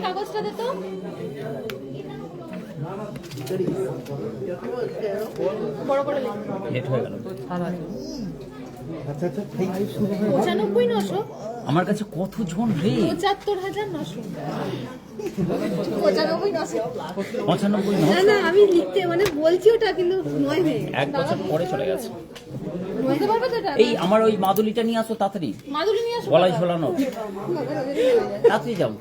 কাগজটা দে তো। বড় করে লেট হয়ে গেল। 95,900 আমার কাছে কত জন রে? 75,900। 95 না না আমি লিখতে মানে বলছি ওটা কিন্তু নয় হয়ে এক বছর পরে চলে গেছে। বুঝতে পারবে তো এটা? এই আমার ওই মাদুলিটা নিয়ে আসো তাড়াতাড়ি, মাদুলি নিয়ে আসো। গলায় ঝোলানো, তাড়াতাড়ি যাও।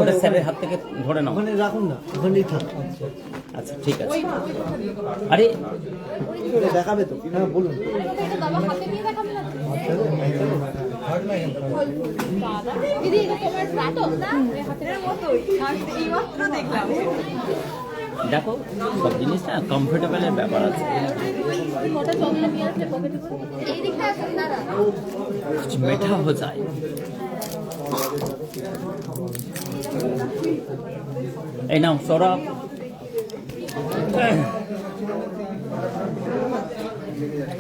ওটা স্যারের হাত থেকে ধরে নাও। ওখানে রাখুন না, ওখানেই থাক। আচ্ছা ঠিক আছে। আরে দেখাবে তো? হ্যাঁ বলুন। বাবা হাতে নিয়ে দেখাবে না। দিদি এটা তোমার ফ্ল্যাটও না হাতের মতোই এই মাত্র দেখলাম। দেখো সব জিনিসটা কমফোর্টেবলের ব্যাপার আছে। কটা চকলেট নিয়ে আসলে পকেটে করে এই দিকটা আসুন দাঁড়া कुछ मीठा हो जाए। এই নাও সৌরভ,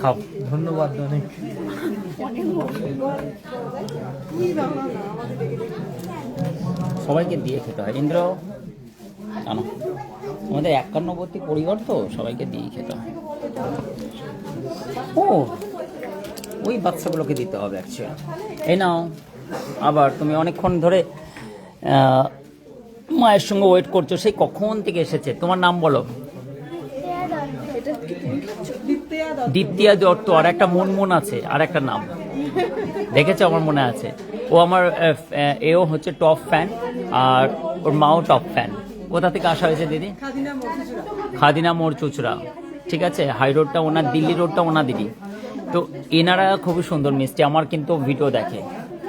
খাও। ধন্যবাদ অনেক। সবাইকে দিয়ে খেতে হয়। ইন্দ্র জানো আমাদের 51বর্তী পরিবার তো সবাইকে দিয়ে খেতে হয়। ও ওই বাচ্চাগুলোকে দিতে হবে অ্যাকচুয়ালি। এই নাও আবার তুমি অনেকক্ষণ ধরে মায়ের সঙ্গে ওয়েট করছো, সেই কখন থেকে এসেছে। তোমার নাম বলো। দীপ্তিয়া দত্ত। আর একটা মুনমুন আছে, আর একটা নাম দেখেছো আমার মনে আছে। ও আমার এও হচ্ছে টপ ফ্যান, আর ওর মাও টপ ফ্যান। কোথা থেকে আসা হয়েছে দিদি? খাদিনা মোড় চুচড়া। ঠিক আছে, হাই রোডটা ওনার, দিল্লি রোডটা ওনাদেরই। তো এনারা খুবই সুন্দর মিষ্টি, আমার কিন্তু ভিডিও দেখে।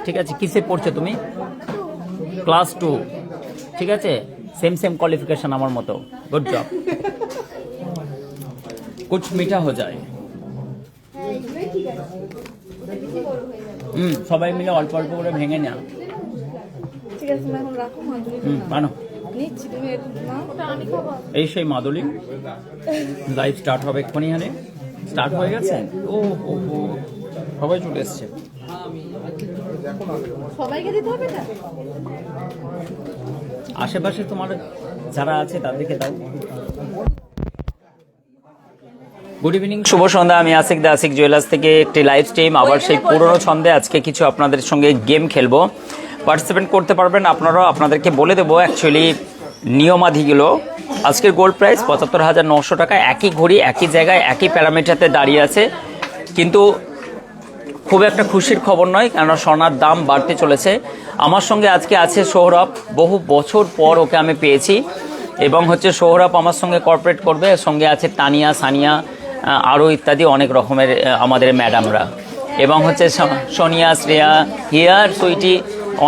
ঠিক আছে, কিসে পড়ছো তুমি? ক্লাস 2। ঠিক আছে, সেম সেম কোয়ালিফিকেশন আমার মতো। Good job. কুছ মিঠা হয়ে যায়। সবাই মিলে অল্প অল্প করে ভেঙে নেওয়া। ঠিক আছে না এখন রাখো মাদুলি মানো। নিচ্ছি তুমি না ওটা আমি খাবো। এই সেই মাদুলি লাইভ স্টার্ট হবে এক্ষুনি। এখানে স্টার্ট হয়ে গেছে। ও ও ও সবাই চলে এসছে। সবাইকে দিতে হবে না? আশেপাশে তোমার যারা আছে তাদেরকে দাও। গুড ইভিনিং, শুভ সন্ধ্যা। আমি আশিক দা, আশিক জুয়েলার্স থেকে একটি লাইভ স্ট্রিম। আবার সেই পুরনো ছন্দে আজকে কিছু আপনাদের সঙ্গে গেম খেলবো। পার্টিসিপেট করতে পারবেন আপনারাও। আপনাদেরকে বলে দেবো অ্যাকচুয়ালি নিয়মাধিগুলো। আজকের গোল্ড প্রাইস 75,900 টাকা। একই ঘড়ি একই জায়গায় একই প্যারামিটারতে দাঁড়িয়ে আছে, কিন্তু খুব একটা খুশির খবর নয়, কেননা সোনার দাম বাড়তে চলেছে। আমার সঙ্গে আজকে আছে সৌরভ। বহু বছর পর ওকে আমি পেয়েছি, এবং হচ্ছে সৌরভ আমার সঙ্গে কর্পোরেট করবে। সঙ্গে আছে তানিয়া, সানিয়া, আরও ইত্যাদি অনেক রকমের আমাদের ম্যাডামরা, এবং হচ্ছে সোনিয়া, শ্রেয়া, হিয়ার, সুইটি,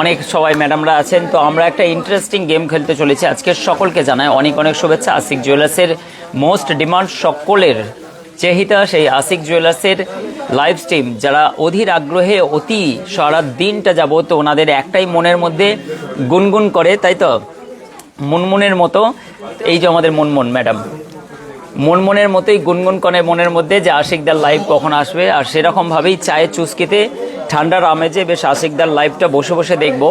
অনেক সবাই ম্যাডামরা আছেন। তো আমরা একটা ইন্টারেস্টিং গেম খেলতে চলেছি আজকে। সকলকে জানাই অনেক অনেক শুভেচ্ছা। আশিক জুয়েলার্সের মোস্ট ডিমান্ড সকলের চেহিতা সেই আশিক জুয়েলার্সের লাইভ স্ট্রিম। যারা অধীর আগ্রহে অতি সারা দিনটা যাবত ওনাদের একটাই মনের মধ্যে গুনগুন করে, তাই তো মুনমুনের মতো। এই যে আমাদের মুনমুন ম্যাডাম, মনমনের মতোই গুনগুন করে মনের মধ্যে যে আশিকদার লাইভ কখন আসবে। আর সেরকমভাবেই চায়ের চুস্কিতে ঠান্ডার আমেজে বেশ আশিকদার লাইভটা বসে বসে দেখব।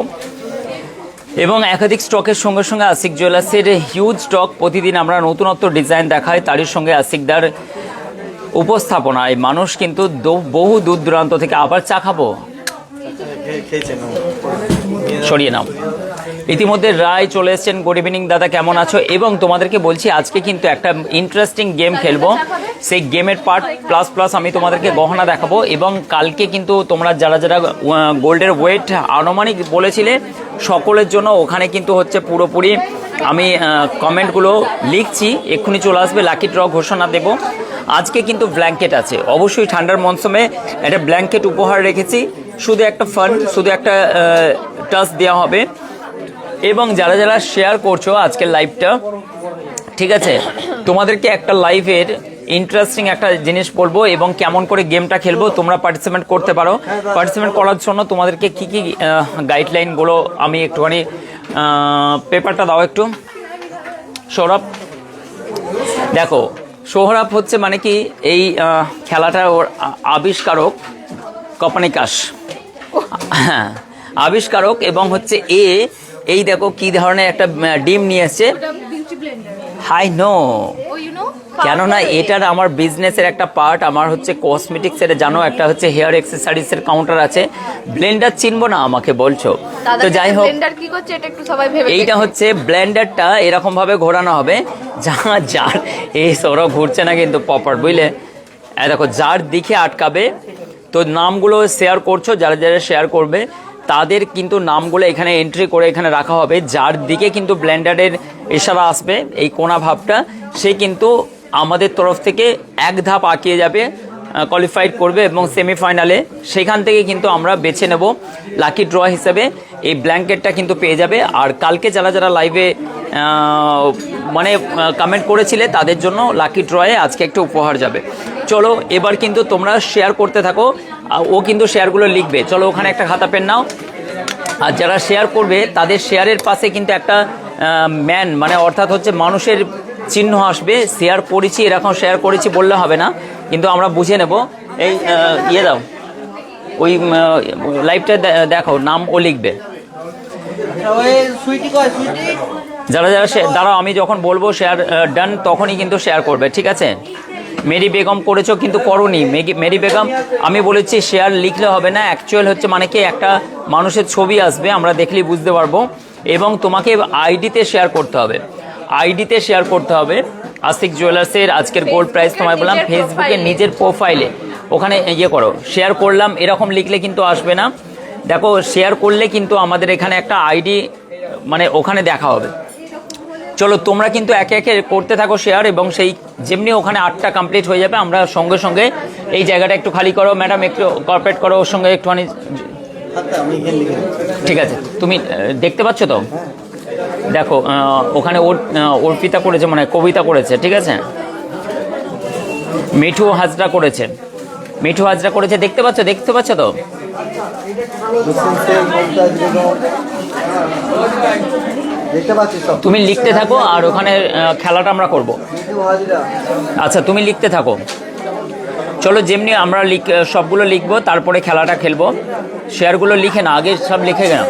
এবং একাধিক স্টকের সঙ্গে সঙ্গে আশিক জুয়েলার্সের হিউজ স্টক, প্রতিদিন আমরা নতুনত্ব ডিজাইন দেখাই। তারই সঙ্গে আশিকদার উপস্থাপনায় মানুষ কিন্তু বহু দূর দূরান্ত থেকে। আবার চা খাবো, সরিয়ে নাও। ইতিমধ্যে রায় চলে এসছেন। গুড ইভিনিং দাদা, কেমন আছো? এবং তোমাদেরকে বলছি আজকে কিন্তু একটা ইন্টারেস্টিং গেম খেলবো। সেই গেমের পার্ট প্লাস প্লাস আমি তোমাদেরকে গহনা দেখাবো। এবং কালকে কিন্তু তোমরা যারা যারা গোল্ডের ওয়েট আনুমানিক বলেছিলে সকলের জন্য ওখানে কিন্তু হচ্ছে পুরোপুরি আমি কমেন্টগুলো লিখছি। এক্ষুনি চলে আসবে, লাকি ড্র ঘোষণা দেব। আজকে কিন্তু ব্ল্যাঙ্কেট আছে, অবশ্যই ঠান্ডার মৌসুমে একটা ব্ল্যাঙ্কেট উপহার রেখেছি। শুধু একটা ফান, শুধু একটা টাচ দেওয়া হবে। এবং যারা যারা শেয়ার করছো আজকের লাইভটা, ঠিক আছে, তোমাদেরকে একটা লাইভের ইন্টারেস্টিং একটা জিনিস বলবো এবং কেমন করে গেমটা খেলবো তোমরা পার্টিসিপেট করতে পারো। পার্টিসিপেট করার জন্য তোমাদেরকে কি কি গাইডলাইনগুলো আমি একটুখানি পেপারটা দাও একটু সৌরভ। দেখো সৌরভ হচ্ছে মানে কি এই খেলাটা ওর আবিষ্কারক কপানিকাস, হ্যাঁ আবিষ্কারক। এবং হচ্ছে এই দেখো কি ধরনের একটা ডিম নিয়ে এসছে। ওটা beauty blender. Hi no, oh you know কেননা এটার আমার বিজনেসের একটা পার্ট, আমার হচ্ছে কসমেটিক্সের, জানো একটা হচ্ছে হেয়ার অ্যাক্সেসরিজের কাউন্টার আছে, ব্লেন্ডার চিনবো না আমাকে বলছো। তো যাই হোক, ব্লেন্ডার কি করছে এটা একটু সবাই ভেবে এইটা হচ্ছে ব্লেন্ডারটা এরকম ভাবে ঘোরানো হবে যার এই সৌরভ ঘুরছে না কিন্তু প্রপার, বুঝলে? এই দেখো যার দিকে আটকাবে, তো নামগুলো শেয়ার করছো, যারা যারা শেয়ার করবে তাদের কিন্তু নামগুলো এখানে এন্ট্রি করে এখানে রাখা হবে। যার দিকে কিন্তু ব্লেন্ডারের ইশারা আসবে, এই কোনা ভাবটা, সে কিন্তু আমাদের তরফ থেকে এক ধাপ আগিয়ে যাবে, কোয়ালিফাইড করবে এবং সেমিফাইনালে সেখান থেকে কিন্তু আমরা বেছে নেব লাকি ড্র হিসেবে এই ব্ল্যাঙ্কেটটা কিন্তু পেয়ে যাবে। আর কালকে যারা যারা লাইভে মানে কমেন্ট করেছিলে তাদের জন্য লাকি ড্রয়ে আজকে একটা উপহার যাবে। চলো এবার কিন্তু তোমরা শেয়ার করতে থাকো, ও কিন্তু শেয়ারগুলো লিখবে। চলো ওখানে একটা খাতা পেন নাও, আর যারা শেয়ার করবে তাদের শেয়ারের পাশে কিন্তু একটা ম্যান মানে অর্থাৎ হচ্ছে মানুষের চিহ্ন আসবে। শেয়ার করেছি এরকম শেয়ার করেছি বললে হবে না, কিন্তু আমরা বুঝে নেব। এই ইয়ে দাও, ওই লাইভটা দেখো, নাম ও লিখবে। যারা যারা দাঁড়াও, আমি যখন বলবো শেয়ার ডান তখনই কিন্তু শেয়ার করবে, ঠিক আছে? মেরি বেগম করেছো কিন্তু করোনি। মেরি বেগম আমি বলেছি শেয়ার লিখলে হবে না, অ্যাকচুয়াল হচ্ছে মানে কি একটা মানুষের ছবি আসবে, আমরা দেখলেই বুঝতে পারবো, এবং তোমাকে আইডিতে শেয়ার করতে হবে, আইডিতে শেয়ার করতে হবে। আশিক জুয়েলার্সের আজকের গোল্ড প্রাইস তোমায় বললাম ফেসবুকে নিজের প্রোফাইলে ওখানে ইয়ে করো, শেয়ার করলাম এরকম লিখলে কিন্তু আসবে না। দেখো শেয়ার করলে কিন্তু আমাদের এখানে একটা আইডি মানে ওখানে দেখা হবে। চলো তোমরা কিন্তু একে একে করতে থাকো শেয়ার, এবং সেই যেমনি ওখানে 8টা কমপ্লিট হয়ে যাবে আমরা সঙ্গে সঙ্গে এই জায়গাটা একটু খালি করো ম্যাডাম, একটু কর্পোরেট করো ওর সঙ্গে একটুখানি, ঠিক আছে? তুমি দেখতে পাচ্ছ তো, দেখো ওখানে অর্পিতা করেছে, মানে কবিতা করেছে, ঠিক আছে? মিঠু হাজরা করেছে, মিঠু হাজরা করেছে, দেখতে পাচ্ছ তো? তুমি লিখতে থাকো আর ওখানে খেলাটা আমরা করব। আচ্ছা তুমি লিখতে থাকো, চলো যেমনি আমরা সবগুলো লিখবো তারপরে খেলাটা খেলবো। শেয়ারগুলো লিখে না, আগে সব লিখে গেলাম।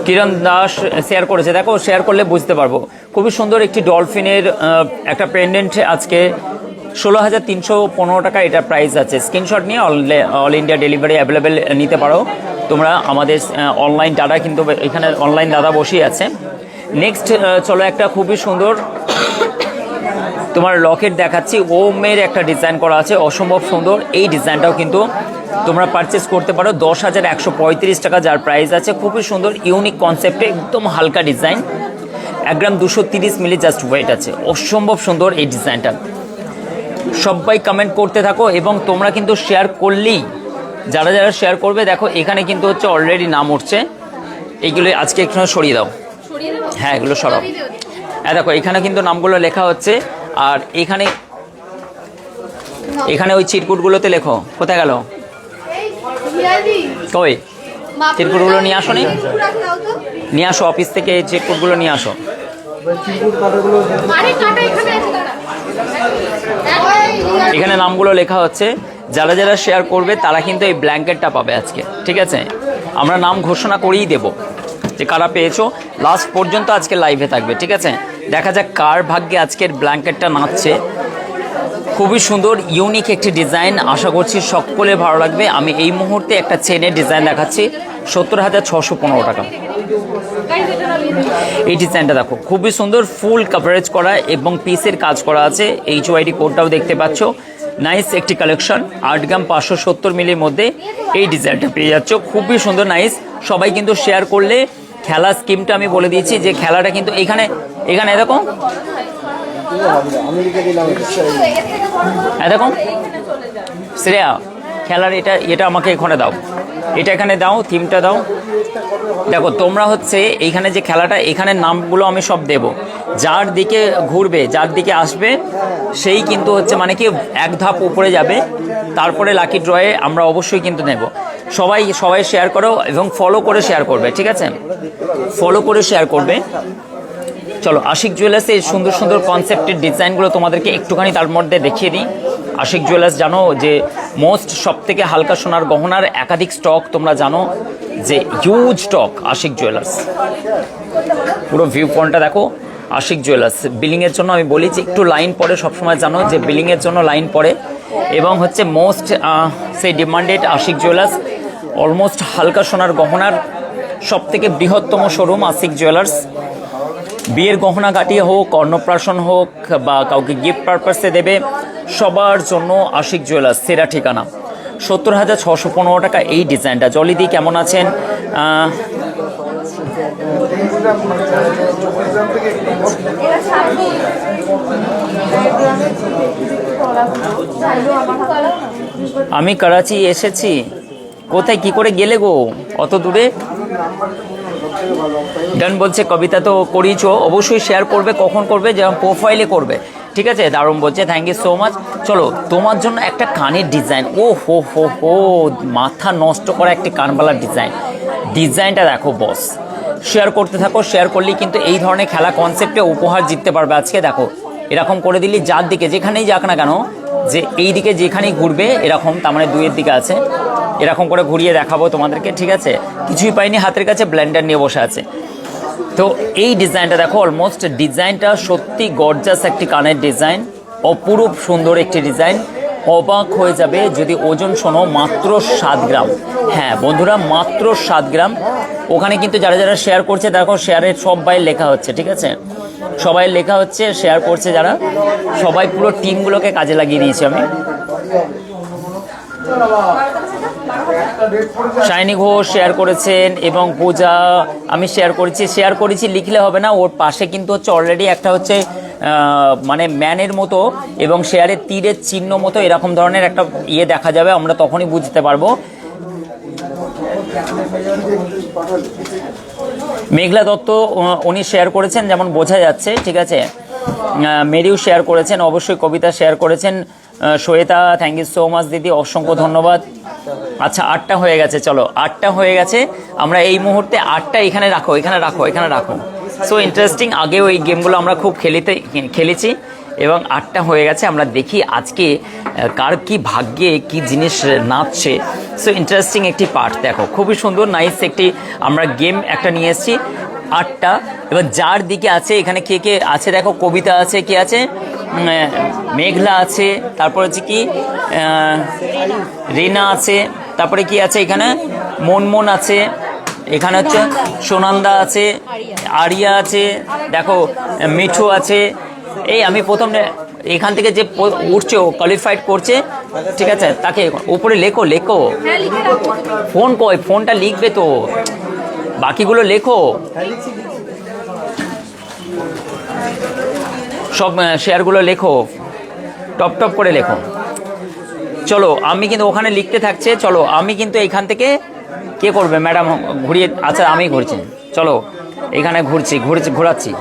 কিরণ দাস শেয়ার করেছে, দেখো শেয়ার করলে বুঝতে পারবো। খুবই সুন্দর একটি ডলফিনের একটা পেন্ডেন্ট, আজকে 16,315 টাকা এটা প্রাইস আছে। স্ক্রিনশট নিয়ে অল ইন্ডিয়া ডেলিভারি অ্যাভেলেবেল নিতে পারো তোমরা, আমাদের অনলাইন দাদা কিন্তু এখানে অনলাইন দাদা বসেই আছে। নেক্সট চলো একটা খুবই সুন্দর তোমার লকেট দেখাচ্ছি, ওমের একটা ডিজাইন করা আছে, অসম্ভব সুন্দর। এই ডিজাইনটাও কিন্তু তোমরা পারচেস করতে পারো 10,135 টাকা যার প্রাইস আছে। খুবই সুন্দর ইউনিক কনসেপ্টে, একদম হালকা ডিজাইন, 1 গ্রাম 230 মিলি জাস্ট ওয়েট আছে, অসম্ভব সুন্দর এই ডিজাইনটা। সবাই কমেন্ট করতে থাকো এবং তোমরা কিন্তু শেয়ার করলেই, যারা যারা শেয়ার করবে দেখো এখানে কিন্তু হচ্ছে অলরেডি নাম উঠছে। এইগুলো আজকে একটু সরিয়ে দাও, হ্যাঁ এগুলো সরাও। হ্যাঁ দেখো এখানে কিন্তু নামগুলো লেখা হচ্ছে, আর এখানে ওই চিরকুটগুলোতে লেখো। কোথায় গেল কই চিরকুটগুলো? নিয়ে আসো, নিয়ে আসো অফিস থেকে এই চিরকুটগুলো নিয়ে আসো। এখানে নামগুলো লেখা হচ্ছে, যারা যারা শেয়ার করবে তারা কিন্তু এই ব্ল্যাঙ্কেটটা পাবে আজকে, ঠিক আছে? আমরা নাম ঘোষণা করেই দেব যে কারা পেয়েছো, লাস্ট পর্যন্ত আজকে লাইভে থাকবে, ঠিক আছে? দেখা যাক কার ভাগ্যে আজকের ব্ল্যাঙ্কেটটা নাচছে। খুবই সুন্দর ইউনিক একটি ডিজাইন, আশা করছি সকলে ভালো লাগবে। আমি এই মুহূর্তে একটা চেনের ডিজাইন দেখাচ্ছি, 70,615 টাকা। এই ডিজাইনটা দেখো খুবই সুন্দর, ফুল কভারেজ করা এবং পিসের কাজ করা আছে। HYD কোডটাও দেখতে পাচ্ছ, নাইস একটি কালেকশন। 8 গ্রাম 570 মিলির মধ্যে এই ডিজাইনটা পেয়ে যাচ্ছ, খুবই সুন্দর নাইস। সবাই কিন্তু শেয়ার করলে খেলা স্কিমটা আমি বলে দিয়েছি যে খেলাটা কিন্তু এখানে এরকম দেখো শ্রেয়া খেলার এটা আমাকে এখানে দাও, এটা এখানে দাও, থিমটা দাও। দেখো তোমরা হচ্ছে এইখানে যে খেলাটা, এখানে নামগুলো আমি সব দেব, যার দিকে ঘুরবে যার দিকে আসবে সেই কিন্তু হচ্ছে মানে কি এক ধাপ উপরে যাবে, তারপরে লাকি ড্রয়ে আমরা অবশ্যই কিন্তু নেব। সবাই শেয়ার করো এবং ফলো করে শেয়ার করবে, ঠিক আছে? ফলো করে শেয়ার করবে। চলো আশিক জুয়েলার্সের সুন্দর সুন্দর কনসেপ্টের ডিজাইনগুলো তোমাদেরকে একটুখানি তার মধ্যে দেখিয়ে দিই। আশিক জুয়েলার্স জানো যে সব থেকে হালকা সোনার গহনার একাধিক স্টক তোমরা জানো, যে হিউজ স্টক আশিক জুয়েলার্স। পুরো ভিউ পয়েন্টটা দেখো, আশিক জুয়েলার্স। বিলিংয়ের জন্য আমি বলি যে একটু লাইন পড়ে, সবসময় জানো যে বিলিংয়ের জন্য লাইন পড়ে, এবং হচ্ছে মোস্ট সেই ডিমান্ডেড আশিক জুয়েলার্স। অলমোস্ট হালকা সোনার গহনার সব থেকে বৃহত্তম শোরুম আশিক জুয়েলার্স। বিয়ের গহনা গাটি হোক, অন্নপ্রাশন হোক, বা কাউকে গিফট পারপাসে দেবে, সবার জন্য আশিক জুয়েলার্স সেরা ঠিকানা। 70,615 টাকা এই ডিজাইনটা। জলিদি কেমন আছেন? আমি করাচি এসেছি। কোথায় কি করে গেলে গো অত দূরে? ডান বলছে কবিতা তো করিয়েছো, অবশ্যই শেয়ার করবে। কখন করবে? যেমন প্রোফাইলে করবে, ঠিক আছে? দারুণ বলছে, থ্যাংক ইউ সো মাচ। চলো তোমার জন্য একটা কানের ডিজাইন, ও হো হো হো, মাথা নষ্ট করা একটি কানবালার ডিজাইন। ডিজাইনটা দেখো বস, শেয়ার করতে থাকো। শেয়ার করলেই কিন্তু এই ধরনের খেলা কনসেপ্টে উপহার জিততে পারবে আজকে। দেখো এরকম করে দিলি, যার দিকে যেখানেই যাক না কেন, যে এই দিকে যেখানেই ঘুরবে এরকম, তার মানে দুইয়ের দিকে আছে, এরকম করে ঘুরিয়ে দেখাবো তোমাদেরকে, ঠিক আছে? কিছুই পাইনি হাতের কাছে, ব্লেন্ডার নিয়ে বসে আছে। তো এই ডিজাইনটা দেখো, অলমোস্ট ডিজাইনটা সত্যি গর্জাস একটি কানের ডিজাইন, অপরূপ সুন্দর একটি ডিজাইন। অবাক হয়ে যাবে যদি ওজন শোনো, মাত্র 7 গ্রাম। হ্যাঁ বন্ধুরা, মাত্র 7 গ্রাম। ওখানে কিন্তু যারা যারা শেয়ার করছে দেখো, শেয়ারের সবাই লেখা হচ্ছে, ঠিক আছে? সবাই লেখা হচ্ছে, শেয়ার করছে যারা, সবাই পুরো টিমগুলোকে কাজে লাগিয়ে দিয়েছি আমি। শাইনি ঘোষ শেয়ার করেছেন, এবং পূজা আমি শেয়ার করেছি লিখলে হবে না, ওর পাশে কিন্তু হচ্ছে অলরেডি একটা হচ্ছে মানে ম্যানের মতো এবং শেয়ারের তীরের চিহ্ন মতো এরকম ধরনের একটা ইয়ে দেখা যাবে, আমরা তখনই বুঝতে পারবো। মেঘলা দত্ত উনি শেয়ার করেছেন, যেমন বোঝা যাচ্ছে, ঠিক আছে? মেরিও শেয়ার করেছেন, অবশ্যই কবিতা শেয়ার করেছেন। Shweta thank you so much দিদি, অসংখ্য ধন্যবাদ। আচ্ছা 8টা হয়ে গেছে, চলো 8টা হয়ে গেছে। আমরা এই মুহূর্তে 8টা এখানে রাখো, এখানে রাখো, এখানে রাখো। সো ইন্টারেস্টিং, আগেও এই গেমগুলো আমরা খুব খেলেছি, এবং 8টা হয়ে গেছে। আমরা দেখি আজকে কার কি ভাগ্যে কি জিনিস নাচছে। সো ইন্টারেস্টিং একটি পার্ট দেখো, খুবই সুন্দর নাইস একটি আমরা গেম একটা নিয়ে এসেছি। 8টা, এবার যার দিকে আছে এখানে কে কে আছে দেখো, কবিতা আছে, কে আছে? মেঘলা আছে, তারপর হচ্ছে কি রিনা আছে, তারপরে কি আছে এখানে? মনমন আছে, এখানে হচ্ছে সোনান্দা আছে, আরিয়া আছে, দেখো মিঠু আছে। এই আমি প্রথম এখান থেকে যে উঠছে, ও কোয়ালিফাইড করছে, ঠিক আছে? তাকে উপরে লেখো, লেখো। ফোন কই? ফোনটা লিখবে তো, বাকিগুলো লেখো। সব শেয়ারগুলো লেখো, টপ টপ করে লেখো। চলো আমি কিন্তু ওখানে লিখতে থাকছে, চলো আমি কিন্তু এখান থেকে, কে করবে ম্যাডাম ঘুরিয়ে? আচ্ছা আমি ঘুরছি, চলো এখানে ঘোরাচ্ছি।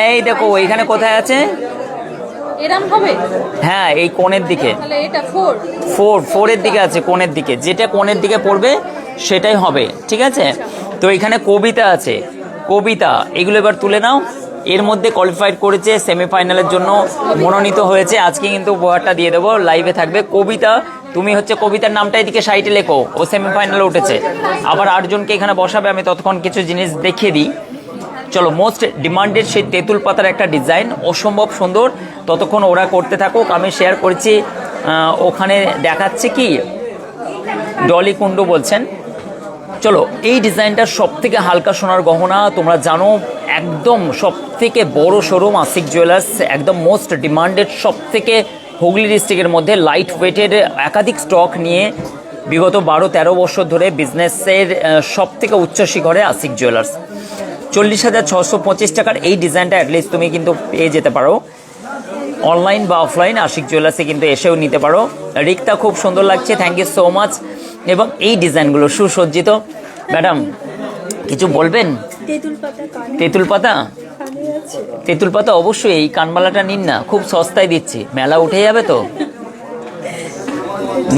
এই দেখো এইখানে কোথায় আছে? হ্যাঁ এই কোণের দিকে, 4 দিকে আছে, কোণের দিকে, যেটা কোণের দিকে পড়বে সেটাই হবে, ঠিক আছে? তো এখানে কবিতা আছে, কবিতা, এগুলো এবার তুলে নাও। এর মধ্যে কোয়ালিফাইড করেছে, সেমিফাইনালের জন্য মনোনীত হয়েছে। আজকে কিন্তু উপহারটা দিয়ে দেবো, লাইভে থাকবে। কবিতা, তুমি হচ্ছে কবিতার নামটা এদিকে সাইডে লেখো, ও সেমিফাইনালে উঠেছে। আবার 8 জনকে এখানে বসাবে, আমি ততক্ষণ কিছু জিনিস দেখিয়ে দিই। চলো, মোস্ট ডিমান্ডেড সেই তেঁতুল পাতার একটা ডিজাইন, অসম্ভব সুন্দর। ততক্ষণ ওরা করতে থাকুক, আমি শেয়ার করছি। ওখানে দেখাচ্ছে কি ডলি কুন্ডু বলছেন। চলো, এই ডিজাইনটা সব থেকে হালকা সোনার গহনা, তোমরা জানো একদম সব থেকে বড় শোরুম আশিক জুয়েলার্স, একদম মোস্ট ডিমান্ডেড, সব থেকে হুগলি ডিস্ট্রিক্টের মধ্যে লাইট ওয়েটের একাধিক স্টক নিয়ে বিগত 12-13 বছর ধরে বিজনেসের সব থেকে উচ্চ শিখরে আশিক জুয়েলার্স। 40,625 টাকার এই ডিজাইনটা অ্যাটলিস্ট তুমি কিন্তু পেয়ে যেতে পারো অনলাইন বা অফলাইন, আশিক জুয়েলার্সে কিন্তু এসেও নিতে পারো। রিক্তা খুব সুন্দর লাগছে, থ্যাংক ইউ সো মাচ। এবং এই ডিজাইনগুলো সুসজ্জিত। ম্যাডাম কিছু বলবেন? তেঁতুল পাতা অবশ্যই, এই কানবালাটা নিন না, খুব সস্তায় দিচ্ছি, মেলা উঠে যাবে তো,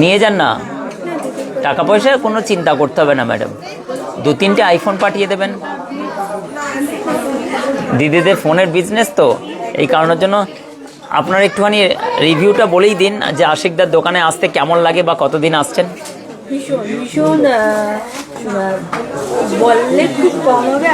নিয়ে যান না। টাকা পয়সা কোনো চিন্তা করতে হবে না ম্যাডাম, 2-3টে আইফোন পাঠিয়ে দেবেন। দিদিদের ফোনের বিজনেস তো, এই কারণের জন্য আপনারা একটুখানি রিভিউটা বলেই দিন যে আশিকদার দোকানে আসতে কেমন লাগে বা কতদিন আসছেন। ভীষণ বললে খুব কম হবে।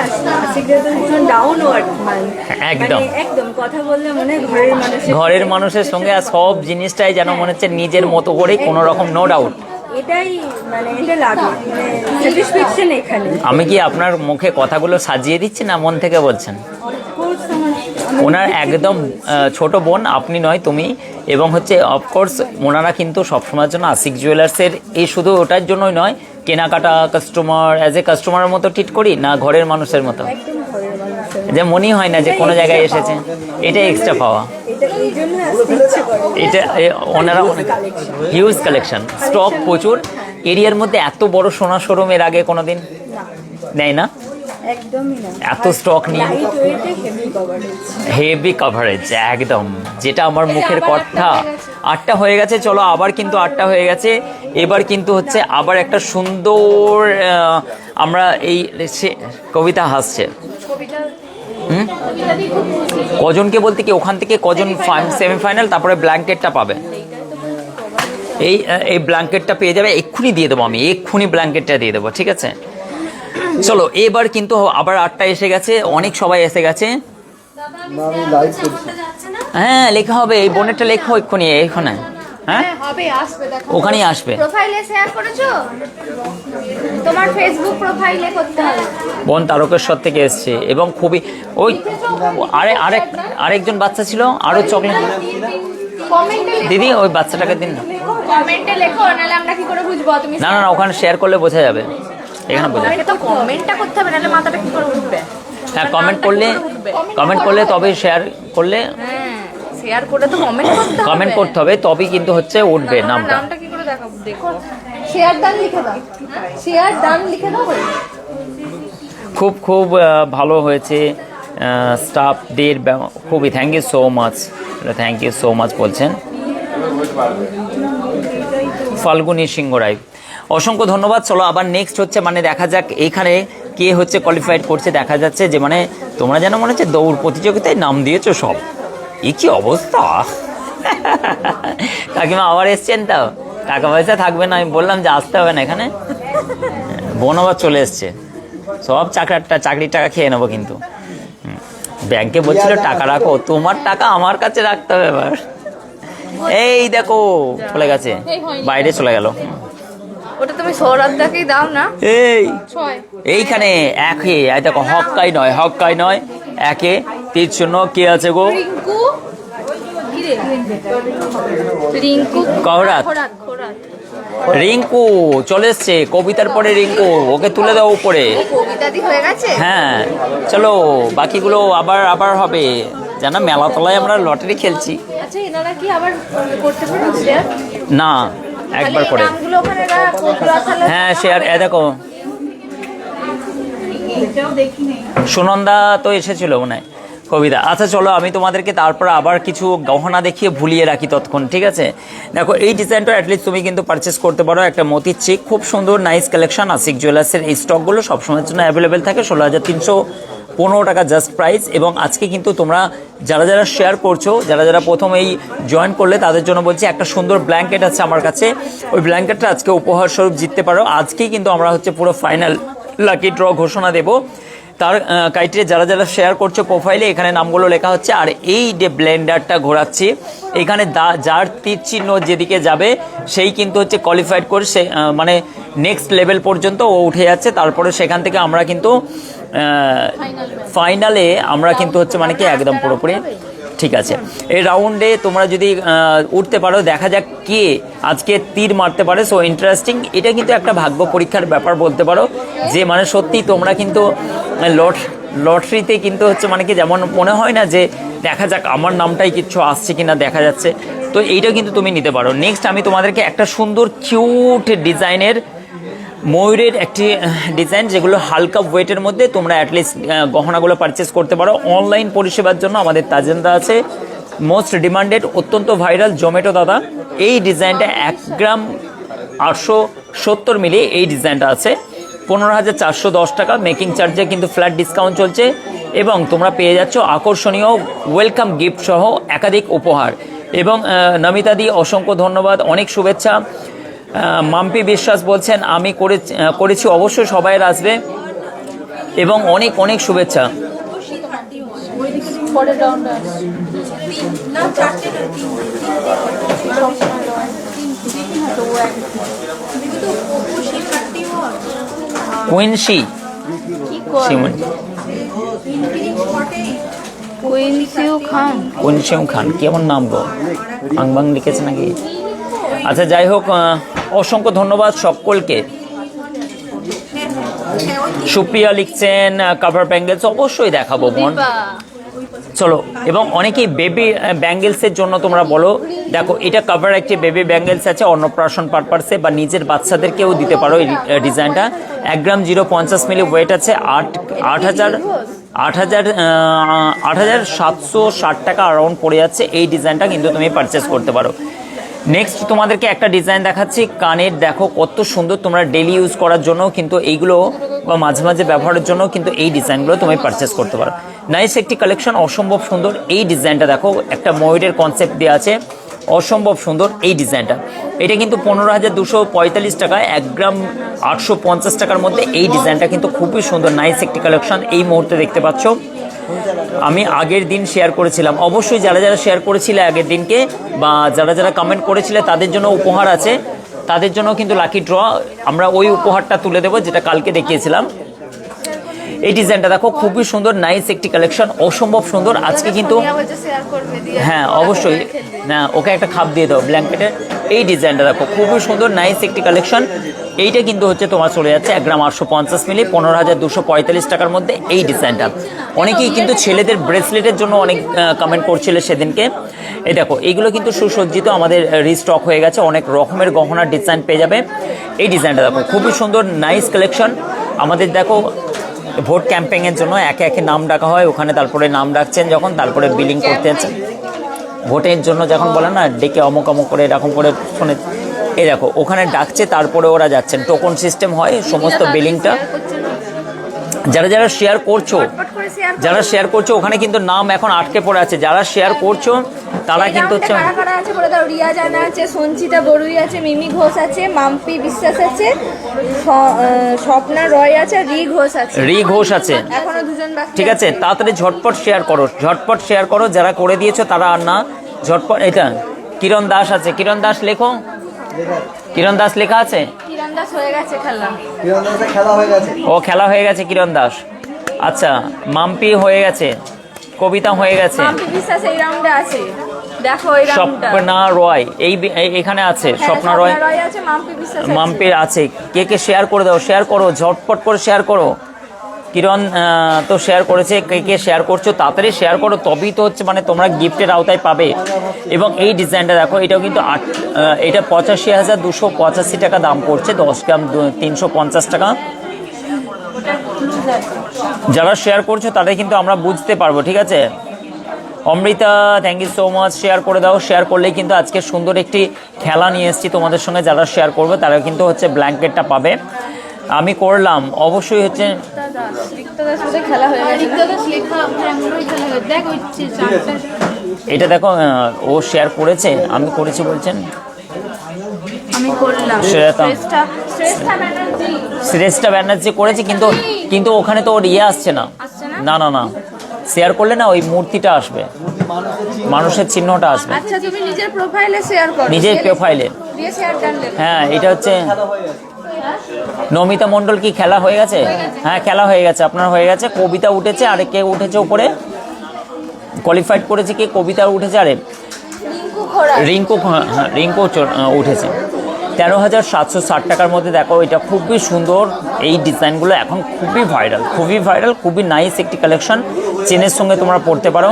আশিকদা তো ভীষণ ডাউন ওয়ার্ড মানে একদম। একদম কথা বললে মনে হয় ঘরের মানুষের ঘরের মানুষের সঙ্গে আর সব জিনিসটাই যেন মনে হচ্ছে নিজের মতো করে, কোনো রকম নো ডাউট। এটাই মানে এটা লাগে মানে স্যাটিসফ্যাকশন এখানে। আমি কি আপনার মুখে কথাগুলো সাজিয়ে দিচ্ছি না মন থেকে বলছেন? ওনার একদম ছোট বোন, আপনি নয় তুমি, এবং হচ্ছে অফকোর্স ওনারা কিন্তু সবসময়ের জন্য আশিক জুয়েলার্সের এই শুধু ওটার জন্যই নয়, কেনাকাটা কাস্টমার অ্যাজ এ কাস্টমারের মতো ট্রিট করি না, ঘরের মানুষের মতো, একদম ঘরের মানুষের। যে মনেই হয় না যে কোনো জায়গায় এসেছে। এটা এক্সট্রা পাওয়া, এটা এই জন্য আসতে ইচ্ছে করে। এটা ওনারা হিউজ কালেকশন, স্টক প্রচুর। এরিয়ার মধ্যে এত বড় সোনা শোরুম এর আগে কোনোদিন নেয় না, একদমই না। এত স্টক নিয়ে লাইট ওয়েটে হেভি কভারেজ। হেভি কভারেজ একদম, যেটা আমার মুখের কথা। 8টা হয়ে গেছে, চলো আবার কিন্তু 8টা হয়ে গেছে। এবার কিন্তু হচ্ছে আবার একটা সুন্দর আমরা এই কবিতা হাসছে কজনকে বলতে কি ওখান থেকে কজন সেমিফাইনাল, তারপরে ব্ল্যাঙ্কেটটা পাবে। এই ব্ল্যাঙ্কেটটা পেয়ে যাবে, এক্ষুনি দিয়ে দেবো আমি, এক্ষুনি ব্ল্যাঙ্কেটটা দিয়ে দেবো, ঠিক আছে? চলো এবার কিন্তু আবার 8টা এসে গেছে, অনেক সবাই এসে গেছে। হ্যাঁ লেখা হবে, এই বোনেরটা লেখো এক্ষুনি এখানে। হ্যাঁ হবে, আসবে, দেখো ওখানেই আসবে। প্রোফাইলে শেয়ার করেছো, তোমার ফেসবুক প্রোফাইলে করতে হবে। বোন তারকেশ্বর থেকে এসছে এবং খুবই ওই আরেকজন বাচ্চা ছিল, আরো চকলেট কমেন্টে দিদি, ওই বাচ্চাটাকে দিন না। কমেন্টে লেখো, নাহলে আমরা কি করে বুঝবো তুমি? না না না, ওখানে শেয়ার করলে বোঝা যাবে, এখানে বোঝা যাবে। এটা তো কমেন্টটা করতে হবে, নাহলে মাথাটা কি করে উঠবে? হ্যাঁ কমেন্ট করলে তবে শেয়ার করলে, হ্যাঁ শেয়ার করে তো কমেন্ট করতে হবে, তবেই কিন্তু হচ্ছে উঠবে নামটা। নামটা কি করে দেখাবো? দেখো শেয়ার ডান লিখে দাও, শেয়ার ডান লিখে দাও। খুব খুব ভালো হয়েছে স্টাফদের, খুবই থ্যাংক ইউ সো মাচ বলছেন ফাল্গুনী সিংহ রায়, অসংখ্য ধন্যবাদ। চলো আবার নেক্সট হচ্ছে মানে দেখা যাক এইখানে কে হচ্ছে কোয়ালিফাইড করছে। দেখা যাচ্ছে যে মানে তোমরা যেন মনে হচ্ছে দৌড় প্রতিযোগিতায় নাম দিয়েছো সব, এ কি অবস্থা। কাকিমা আবার এসছেন, তো টাকা পয়সা থাকবে না, আমি বললাম যে আসতে হবে না এখানে। বোন আবার চলে এসছে, সব চাকরির টাকা খেয়ে নেবো। কিন্তু ব্যাংকে বলছিল টাকা রাখো, তোমার টাকা আমার কাছে রাখতে হবে এবার। এই দেখো চলে গেছে, বাইরে চলে গেল। ওটা তুমি সৌরভদাকেই দাও না। এইখানে একে দেখো, হক্কাই নয় একে 30 কে আছে গো? রিঙ্কু চলে এসছে, কবিতার পরে রিঙ্কু, ওকে তুলে দাও উপরে। হ্যাঁ চলো, বাকিগুলো আবার হবে। জানা মেলা তলায় আমরা লটারি খেলছি না, একবার করে। হ্যাঁ শেয়ার, দেখো সুনন্দা তো এসেছিল মনে হয়, কবিতা। আচ্ছা চলো আমি তোমাদেরকে তারপর আবার কিছু গহনা দেখিয়ে ভুলিয়ে রাখি ততক্ষণ, ঠিক আছে? দেখো এই ডিজাইনটা অ্যাটলিস্ট তুমি কিন্তু পারচেস করতে পারো, একটা মতির চেক, খুব সুন্দর নাইস কালেকশন। আশিক জুয়েলার্সের এই স্টকগুলো সবসময়ের জন্য অ্যাভেলেবেল থাকে। 16,315 টাকা জাস্ট প্রাইস। এবং আজকে কিন্তু তোমরা যারা শেয়ার করছো, যারা প্রথম এই জয়েন করলে, তাদের জন্য বলছি একটা সুন্দর ব্ল্যাঙ্কেট আছে আমার কাছে, ওই ব্ল্যাঙ্কেটটা আজকে উপহার স্বরূপ জিততে পারো। আজকেই কিন্তু আমরা হচ্ছে পুরো ফাইনাল লাকি ড্র ঘোষণা দেবো। তার ক্রাইটেরিয়া যারা শেয়ার করছো প্রোফাইলে, এখানে নামগুলো লেখা হচ্ছে। আর এই যে ব্লেন্ডারটা ঘোরাচ্ছি, এখানে যার তীর চিহ্ন যেদিকে যাবে সেই কিন্তু হচ্ছে কোয়ালিফাইড করে সে মানে নেক্সট লেভেল পর্যন্ত ও উঠে যাচ্ছে। তারপরে সেখান থেকে আমরা কিন্তু ফাইনালে আমরা কিন্তু হচ্ছে মানে কি একদম পুরোপুরি ঠিক আছে। এই রাউন্ডে তোমরা যদি উঠতে পারো, দেখা যাক কে আজকে তীর মারতে পারে। সো ইন্টারেস্টিং, এটা কিন্তু একটা ভাগ্য পরীক্ষার ব্যাপার বলতে পারো, যে মানে সত্যি তোমরা কিন্তু লটারিতে কিন্তু হচ্ছে মানে কি যেমন মনে হয় না যে দেখা যাক আমার নামটাই কিছু আসছে কিনা দেখা যাচ্ছে, তো এইটা কিন্তু তুমি নিতে পারো। নেক্সট আমি তোমাদেরকে একটা সুন্দর কিউট ডিজাইনের ময়ূরের একটি ডিজাইন, যেগুলো হালকা ওয়েটের মধ্যে তোমরা অ্যাটলিস্ট গহনাগুলো পারচেস করতে পারো। অনলাইন পরিষেবার জন্য আমাদের তাজেন্দা আছে, মোস্ট ডিমান্ডেড, অত্যন্ত ভাইরাল জোম্যাটো দাদা। এই ডিজাইনটা 1 গ্রাম 870 মিলি এই ডিজাইনটা আছে, 15,410 টাকা। মেকিং চার্জে কিন্তু ফ্ল্যাট ডিসকাউন্ট চলছে এবং তোমরা পেয়ে যাচ্ছ আকর্ষণীয় ওয়েলকাম গিফট সহ একাধিক উপহার। এবং নমিতা দি অসংখ্য ধন্যবাদ, অনেক শুভেচ্ছা। মাম্পি বিশ্বাস বলছেন আমি করেছি, অবশ্যই সবাই আসবে এবং অনেক অনেক শুভেচ্ছা। পরের রাউন্ডে কুইনসি শিমন, কুইনসিউ খান, কুইনসিউ খান, কেমন নাম গো, আংবাং লিখেছে নাকি? আচ্ছা যাই হোক, অসংখ্য ধন্যবাদ সকলকে। সুপ্রিয়া লিখছেন কাভার ব্যাঙ্গেলস, অবশ্যই দেখাবো বোন, চলো। এবং অনেকেই বেবি ব্যাঙ্গেলসের জন্য তোমরা বলো, দেখো এটা কাভার একটি বেবি ব্যাঙ্গেলস আছে, অন্নপ্রাশন পারপাসে বা নিজের বাচ্চাদেরকেও দিতে পারো এই ডিজাইনটা। 1 গ্রাম 0.50 মিলি ওয়েট আছে, 8,760 টাকা অ্যারাউন্ড পড়ে যাচ্ছে। এই ডিজাইনটা কিন্তু তুমি পারচেস করতে পারো। নেক্সট তোমাদেরকে একটা ডিজাইন দেখাচ্ছি কানের, দেখো কত সুন্দর, তোমরা ডেলি ইউজ করার জন্য কিন্তু এইগুলো বা মাঝে মাঝে ব্যবহারের জন্য কিন্তু এই ডিজাইনগুলো তুমি পারচেস করতে পারো। নাইস একটি কালেকশন, অসম্ভব সুন্দর। এই ডিজাইনটা দেখো, একটা ময়ূরের কনসেপ্ট দেওয়া আছে, অসম্ভব সুন্দর এই ডিজাইনটা। এটা কিন্তু 15,245 টাকায়, 1 গ্রাম 850 টাকার মধ্যে এই ডিজাইনটা কিন্তু খুবই সুন্দর, নাইস একটি কালেকশন। এই মুহূর্তে দেখতে পাচ্ছ আমি আগের দিন শেয়ার করেছিলাম, অবশ্যই যারা যারা শেয়ার করেছিলে আগের দিনকে বা যারা যারা কমেন্ট করেছিলে তাদের জন্য উপহার আছে, তাদের জন্য কিন্তু লাকি ড্র আমরা ওই উপহারটা তুলে দেবো যেটা কালকে দেখিয়েছিলাম। এই ডিজাইনটা দেখো খুবই সুন্দর, নাইস একটি কালেকশন, অসম্ভব সুন্দর। আজকে কিন্তু হ্যাঁ অবশ্যই, না ওকে একটা খাপ দিয়ে দাও ব্ল্যাঙ্কেটের। এই ডিজাইনটা দেখো খুবই সুন্দর, নাইস একটি কালেকশন। এইটা কিন্তু হচ্ছে তোমার চলে যাচ্ছে 1 গ্রাম 850 মিলি, 15,245 টাকার মধ্যে এই ডিজাইনটা। অনেকেই কিন্তু ছেলেদের ব্রেসলেটের জন্য অনেক কমেন্ট করছিল সেদিনকে। এই দেখো এইগুলো কিন্তু সুসজ্জিত, আমাদের রিস্টক হয়ে গেছে, অনেক রকমের গহনার ডিজাইন পেয়ে যাবে। এই ডিজাইনটা দেখো খুবই সুন্দর, নাইস কালেকশন। আমাদের দেখো ভোট ক্যাম্পেইনের জন্য একে একে নাম ডাকা হয়, ওখানে তারপরে নাম ডাকছেন যখন, তারপরে বিলিং করতে আছেন ভোটের জন্য যখন বলে না ডেকে অমুক অমুক করে এরকম করে শুনে, এই দেখো ওখানে ডাকছে তারপরে ওরা যাচ্ছেন, টোকন সিস্টেম হয় সমস্ত বিলিংটা। যারা যারা শেয়ার করছো ওখানে কিন্তু নাম এখন আটকে পড়ে আছে, যারা শেয়ার করছো তারা কিন্তু হচ্ছে রিয়া জানা আছে, সঞ্চিতা বড়ুই আছে, মিমি ঘোষ আছে, মাম্পি বিশ্বাস আছে, স্বপ্না রয় আছে, রি ঘোষ আছে, এখনো দুজন বাকি। ঠিক আছে, তাড়াতাড়ি ঝটপট শেয়ার করো, যারা করে দিয়েছো তারা আর না, ঝটপট। এটা কিরণ দাস আছে, কিরণ দাস লেখো, কিরণ দাস লেখা আছে, কিরণ দাস হয়ে গেছে খেলা, ও খেলা হয়ে গেছে কিরণ দাস। আচ্ছা মাম্পি হয়ে গেছে, কবিতা হয়ে গেছে, মাম্পি বিশ্বাস এই রাউন্ডে আছে, দেখো এই রাউন্ডটা স্বপ্না রয় এখানে আছে, স্বপ্না রয় আছে, মাম্পি বিশ্বাস মাম্পির আছে। কে কে শেয়ার করে দাও, শেয়ার করো ঝটপট করে শেয়ার করো। কিরণ তো শেয়ার করেছে, কে কে শেয়ার করছো তাড়াতাড়ি শেয়ার করো, তবেই তো হচ্ছে মানে তোমরা গিফটের আওতায় পাবে। এবং এই ডিজাইনটা দেখো, এটাও কিন্তু এটা 85,285 টাকা দাম পড়ছে, 10 গ্রাম 350 টাকা। যারা শেয়ার করছো তাদের কিন্তু আমরা বুঝতে পারবো, ঠিক আছে। Amrita thank you so much, share করে দাও, শেয়ার করলেই কিন্তু আজকে সুন্দর একটি খেলা নিয়ে এসেছি তোমাদের সঙ্গে। যারা শেয়ার করবে তারা কিন্তু হচ্ছে ব্ল্যাঙ্কেটটা পাবে, আমি করলাম অবশ্যই হচ্ছে। এটা দেখো ও শেয়ার করেছে, আমি করেছি বলছেন, শ্রেষ্ঠা ব্যানার্জি করেছে, কিন্তু ওখানে তো ওর ইয়ে আসছে না, না শেয়ার করলে না ওই মূর্তিটা আসবে, মানুষের চিহ্নটা আসবে। আচ্ছা তুমি নিজের প্রোফাইলে শেয়ার করো, নিজের প্রোফাইলে। হ্যাঁ এটা হচ্ছে নমিতা মণ্ডল, কি খেলা হয়ে গেছে? হ্যাঁ খেলা হয়ে গেছে, আপনার হয়ে গেছে। কবিতা উঠেছে, আরে কে উঠেছে উপরে কোয়ালিফাইড করেছে, কে কবিতা উঠেছে, আরে রিঙ্কু উঠেছে। 13,760 টাকার মধ্যে দেখো, এটা খুবই সুন্দর। এই ডিজাইনগুলো এখন খুবই ভাইরাল, খুবই নাইস একটি কালেকশন, চেনের সঙ্গে তোমরা পড়তে পারো।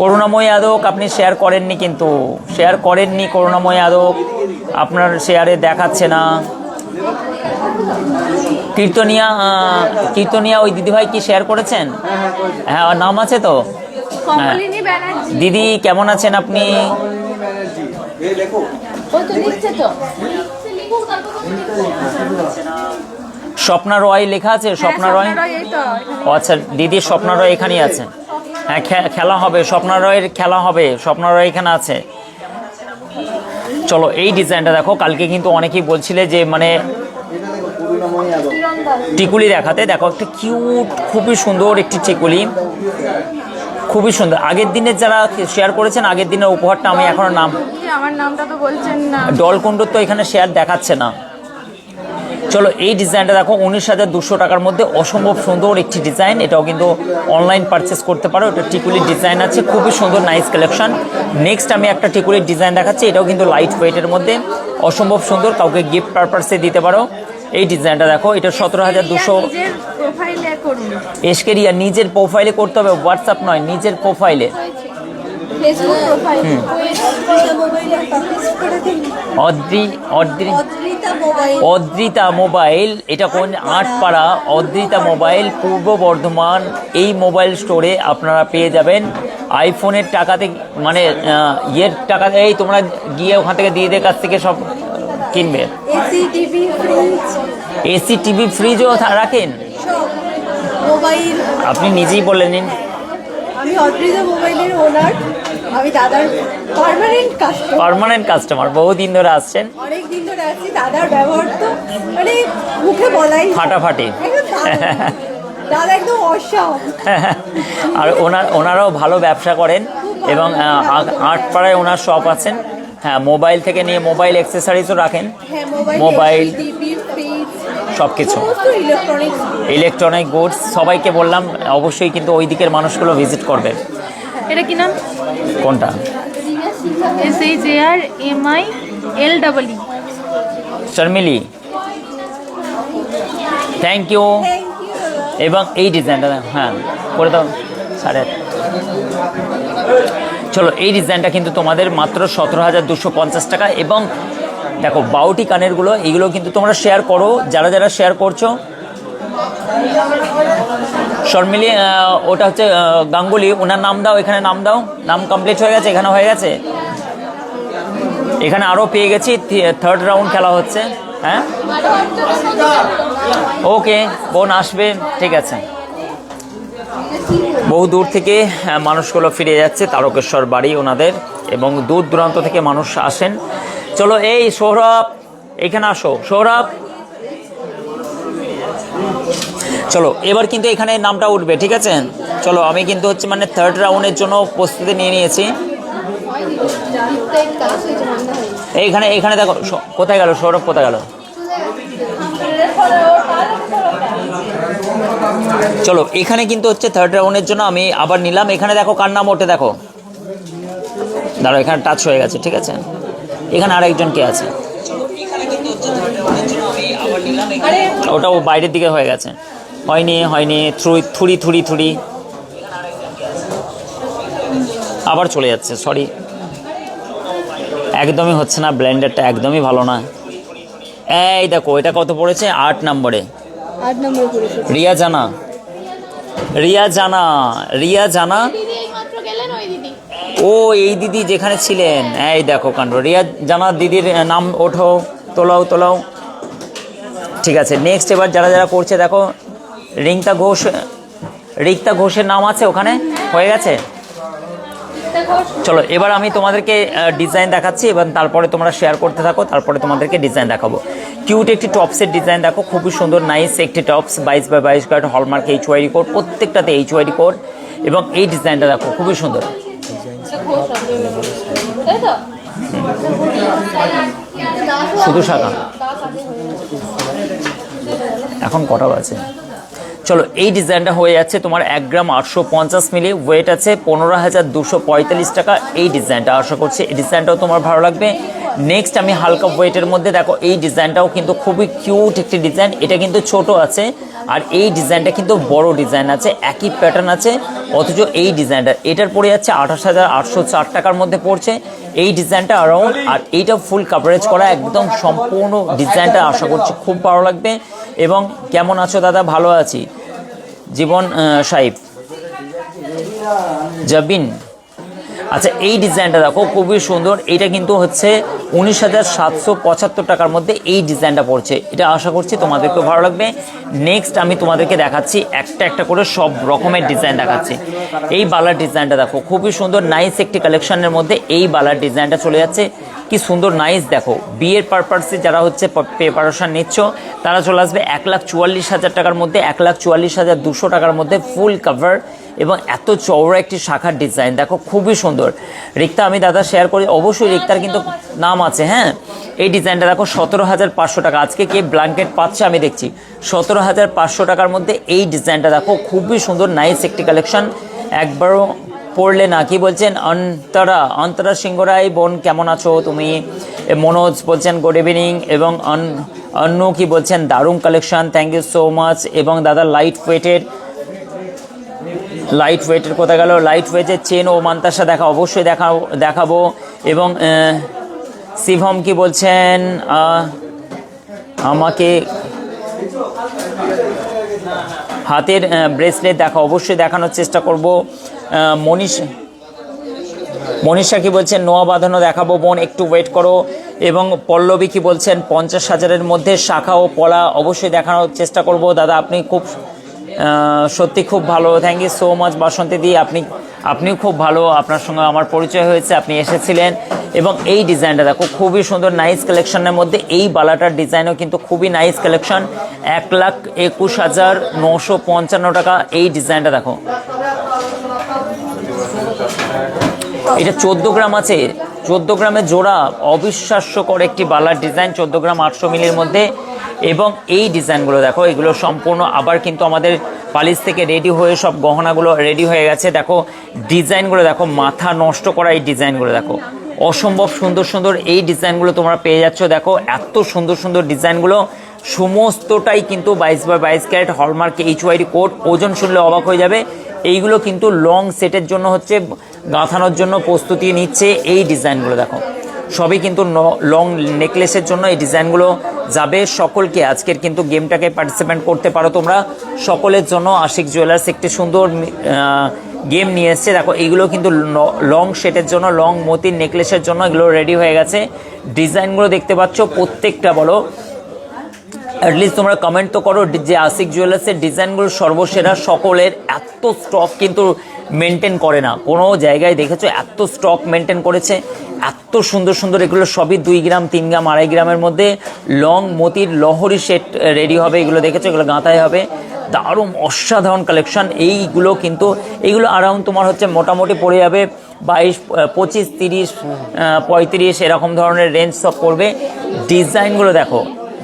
করুণাময়ী আদক আপনি শেয়ার করেননি, কিন্তু শেয়ার করেননি করুণাময়ী আদক, আপনার শেয়ারে দেখাচ্ছে না। কীর্তনিয়া ওই দিদিভাই কি শেয়ার করেছেন? হ্যাঁ নাম আছে তো। হ্যাঁ দিদি কেমন আছেন আপনি? স্বপ্না রয় লেখা আছে, স্বপ্না রয়। আচ্ছা দিদি স্বপ্না রয় এখানেই আছে। হ্যাঁ খেলা হবে, স্বপ্না রয়ের খেলা হবে, স্বপ্না রয় এখানে আছে। চলো এই ডিজাইনটা দেখো, কালকে কিন্তু অনেকেই বলছিলে যে মানে টিকুলি দেখাতে, দেখো একটা কিউট খুবই সুন্দর একটি টিকুলি, খুবই সুন্দর। আগের দিনের যারা শেয়ার করেছেন আগের দিনের উপহারটা আমি এখনো নাম আমার নামটা তো বলছেন না, ডলকুন্ডুর তো এখানে শেয়ার দেখাচ্ছে না। চলো এই ডিজাইনটা দেখো 19,200 টাকার মধ্যে অসম্ভব সুন্দর একটি ডিজাইন, এটাও কিন্তু অনলাইন পারচেস করতে পারো। এটা টিকুলির ডিজাইন আছে, খুবই সুন্দর নাইস কালেকশন। নেক্সট আমি একটা টিকুলির ডিজাইন দেখাচ্ছি, এটাও কিন্তু লাইট ওয়েটের মধ্যে অসম্ভব সুন্দর, কাউকে গিফট পারপাসে দিতে পারো। এই ডিজাইনটা দেখো, এটা 17,200। নিজের প্রোফাইলে করুন, এসকেরিয়া নিজের প্রোফাইলে করতে হবে, হোয়াটসঅ্যাপ নয়, নিজের প্রোফাইলে। Facebook profile. অদ্রিতা মোবাইল, এটা কোন আটপাড়া অদ্রিতা মোবাইল, পূর্ব বর্ধমান। এই মোবাইল স্টোরে আপনারা পেয়ে যাবেন আইফোনের টাকাতে, মানে ইয়ের টাকাতে। এই তোমরা গিয়ে ওখান থেকে দিদিদের কাছ থেকে সব কিনবে। এসি টিভি ফ্রিজও রাখেন মোবাইল। আপনি নিজেই বলে নিন। আমি অদ্রিতা মোবাইলের ওনার, আমি দাদার পার্মানেন্ট কাস্টমার, বহুদিন ধরে আসছেন। অনেক দিন ধরে আছি। দাদার ব্যবহার তো মানে মুখে বলাই ফাটাফাটি। দাদা একদম অসাম। আর ওনারাও ভালো ব্যবসা করেন এবং আটপাড়ায় ওনার শপ আছেন। হ্যাঁ, মোবাইল থেকে নিয়ে মোবাইল অ্যাক্সেসরিজও রাখেন, মোবাইল সব কিছু, ইলেকট্রনিক গুডস। সবাইকে বললাম অবশ্যই কিন্তু ওই দিকের মানুষগুলো ভিজিট করবে। এটা কি নাম? কোনটা? SHRMILEE। Sharmili, thank you. এবং এই ডিজাইনটা হ্যাঁ করে দাও 8.5। চলো এই ডিজাইনটা কিন্তু তোমাদের মাত্র 17,250 টাকা। এবং দেখো বাউটি কানেরগুলো, এইগুলো কিন্তু তোমরা শেয়ার করো, যারা যারা শেয়ার করছো। শর্মিলি, ওটা হচ্ছে গাঙ্গুলি, ওনার নাম দাও, এখানে নাম দাও। নাম কমপ্লিট হয়ে গেছে, এখানে হয়ে গেছে, এখানে আরও পেয়ে গেছি। 3rd রাউন্ড খেলা হচ্ছে। হ্যাঁ ওকে, বোন আসবে, ঠিক আছে। বহু দূর থেকে মানুষগুলো ফিরে যাচ্ছে, তারকেশ্বর বাড়ি ওনাদের, এবং দূর দূরান্ত থেকে মানুষ আসেন। চলো এই সৌরভ এখানে আসো, সৌরভ চলো। এবার কিন্তু এখানে নামটা উঠবে, ঠিক আছে? চলো আমি কিন্তু হচ্ছে মানে 3rd রাউন্ডের জন্য প্রস্তুতি নিয়ে নিয়েছি। এখানে দেখো কোথায় গেল সৌরভ, কোথায় গেল? চলো এখানে কিন্তু হচ্ছে 3rd রাউন্ডের জন্য আমি আবার নিলাম। এখানে দেখো কার নাম ওঠে, দেখো দাঁড়াও, এখানে টাচ হয়ে গেছে, ঠিক আছে? এখানে আরেকজন কে আছে, ওটাও বাইরের দিকে হয়ে গেছে, হয়নি থুড়ি আবার চলে যাচ্ছে, সরি, একদমই হচ্ছে না, ব্লেন্ডারটা একদমই ভালো না। এই দেখো এটা কত পড়েছে, 8 নম্বরে। 8 নম্বরে পড়েছে। রিয়া জানা। ও এই দিদি যেখানে ছিলেন, এই দেখো কাণ্ড। রিয়া জানা দিদির নাম ওঠো, তোলাও। ঠিক আছে, নেক্সট এবার যারা যারা করছে দেখো, রিক্তা ঘোষের নাম আছে ওখানে, হয়ে গেছে। চলো এবার আমি তোমাদেরকে ডিজাইন দেখাচ্ছি, এবং তারপরে তোমরা শেয়ার করতে থাকো, তারপরে তোমাদেরকে ডিজাইন দেখাবো। কিউট একটি টপসের ডিজাইন দেখো, খুবই সুন্দর নাইস একটি tops, 22x22 card, hallmark HYD code, প্রত্যেকটাতে HYD কোড। এবং এই ডিজাইনটা দেখো খুবই সুন্দর, শুধু শাখা। এখন কটা আছে? চলো এই ডিজাইনটা হয়ে যাচ্ছে তোমার 1 গ্রাম 850 মিলি, ওয়েট আছে 15,245 টাকা। এই ডিজাইনটা আশা করছি এই ডিজাইনটাও তোমার ভালো লাগবে। নেক্সট আমি হালকা ওয়েটের মধ্যে দেখো, এই ডিজাইনটাও কিন্তু খুবই কিউট একটি ডিজাইন। এটা কিন্তু ছোট আছে, আর এই ডিজাইনটা কিন্তু বড় ডিজাইন আছে, একই প্যাটার্ন আছে, অথচ এই ডিজাইনটা এটার পড়ে যাচ্ছে 28,804 টাকার মধ্যে পড়ছে এই ডিজাইনটা অ্যারাউন্ড। আর এইটা ফুল কাভারেজ করা, একদম সম্পূর্ণ ডিজাইনটা আশা করছি খুব ভালো লাগবে। এবং কেমন আছো দাদা? ভালো আছি। জীবন সাহেব, জাবিন, আচ্ছা এই ডিজাইনটা দেখো খুবই সুন্দর, এটা কিন্তু হচ্ছে 19,775 টাকার মধ্যে এই ডিজাইনটা পড়ছে। এটা আশা করছি তোমাদেরকে ভালো লাগবে। নেক্সট আমি তোমাদেরকে দেখাচ্ছি একটা একটা করে সব রকমের ডিজাইন দেখাচ্ছি। এই বালার ডিজাইনটা দেখো খুবই সুন্দর, নাইস একটি কালেকশনের মধ্যে এই বালার ডিজাইনটা চলে যাচ্ছে। কি সুন্দর নাইস, দেখো বিয়ের পারপাসে যারা হচ্ছে প্রিপারেশন নিচ্ছ তারা চলে আসবে 1,44,000 টাকার মধ্যে, 1,44,200 টাকার মধ্যে ফুল কভার এবং এত চওড়া একটি শাখার ডিজাইন দেখো খুবই সুন্দর। রিক্তা আমি দাদা শেয়ার করি, অবশ্যই রিক্তার কিন্তু নাম আছে। হ্যাঁ, এই ডিজাইনটা দেখো 17,500 টাকা। আজকে কে ব্ল্যাঙ্কেট পাচ্ছে আমি দেখছি। 17,500 টাকার মধ্যে এই ডিজাইনটা দেখো খুবই সুন্দর, নাইস একটি কালেকশন। একবারও পড়লে না। কি বলছেন অন্তরা সিংহরাই বোন, কেমন আছো তুমি? মনোজ বলছেন গুড ইভিনিং, এবং অন্নু কি বলছেন দারুণ collection, thank you so much. এবং দাদা লাইট ওয়েটের কোথায় গেল? লাইট ওয়েটের চেন ও মান্তাসা দেখা, অবশ্যই দেখাবো। এবং শিবম কি বলছেন আমাকে হাতের ব্রেসলেট দেখা, অবশ্যই দেখানোর চেষ্টা করব। মনীষা কি বলছেন নোয়া বাঁধানো দেখাবো বোন, একটু ওয়েট করো। এবং পল্লবী কি বলছেন 50,000-এর মধ্যে শাখা ও পলা, অবশ্যই দেখানোর চেষ্টা করব। দাদা আপনি খুব সত্যি খুব ভালো, থ্যাংক ইউ সো মাচ বাসন্তী দি, আপনিও খুব ভালো, আপনার সঙ্গে আমার পরিচয় হয়েছে, আপনি এসেছিলেন। এবং এই ডিজাইনটা দেখো খুবই সুন্দর, নাইস কালেকশনের মধ্যে এই বালাটার ডিজাইনও কিন্তু খুবই নাইস কালেকশন। 1,21,955 টাকা এই ডিজাইনটা দেখো। এটা 14 গ্রাম আছে, 14 গ্রামের জোড়া, অবিশ্বাস্যকর একটি বালার ডিজাইন, 14 গ্রাম 800 মিলির মধ্যে। এবং এই ডিজাইনগুলো দেখো, এগুলো সম্পূর্ণ আবার কিন্তু আমাদের পালিশ থেকে রেডি হয়ে সব গহনাগুলো রেডি হয়ে গেছে। দেখো ডিজাইনগুলো দেখো, মাথা নষ্ট করা এই ডিজাইনগুলো দেখো, অসম্ভব সুন্দর সুন্দর এই ডিজাইনগুলো তোমরা পেয়ে যাচ্ছ। দেখো এত সুন্দর সুন্দর ডিজাইনগুলো, সমস্তটাই কিন্তু 22/22 ক্যারেট হলমার্ক HYD কোড। ওজন শুনলে অবাক হয়ে যাবে। এইগুলো কিন্তু লং সেটের জন্য হচ্ছে গাঁথানোর জন্য প্রস্তুতি নিচ্ছে। এই ডিজাইনগুলো দেখো সবই কিন্তু লং নেকলেসের জন্য এই ডিজাইনগুলো যাবে। সকলকে আজকের কিন্তু গেমটাকে পার্টিসিপেট করতে পারো তোমরা, সকলের জন্য আশিক জুয়েলার্স একটি সুন্দর গেম নিয়ে এসছে। দেখো এইগুলো কিন্তু লং সেটের জন্য, লং মতির নেকলেসের জন্য এগুলো রেডি হয়ে গেছে। ডিজাইনগুলো দেখতে পাচ্ছ প্রত্যেকটা, বলো অ্যাটলিস্ট তোমরা কমেন্ট তো করো যে আশিক জুয়েলার্সের ডিজাইনগুলো সর্বসেরা। সকলের এত স্টক কিন্তু মেনটেন করে না কোনো জায়গায়, দেখেছো এত স্টক মেনটেন করেছে, এত সুন্দর সুন্দর। এগুলো সবই 2 গ্রাম 3 গ্রাম 2.5 গ্রামের মধ্যে লং মতির লহরি সেট রেডি হবে। এগুলো দেখেছো, এগুলো গাঁথায় হবে, দারুণ অসাধারণ কালেকশন। এইগুলো কিন্তু এইগুলো অ্যারাউন্ড তোমার হচ্ছে মোটামুটি পড়ে যাবে 22, 25, 30, 35 এরকম ধরনের রেঞ্জ সব পড়বে। ডিজাইনগুলো দেখো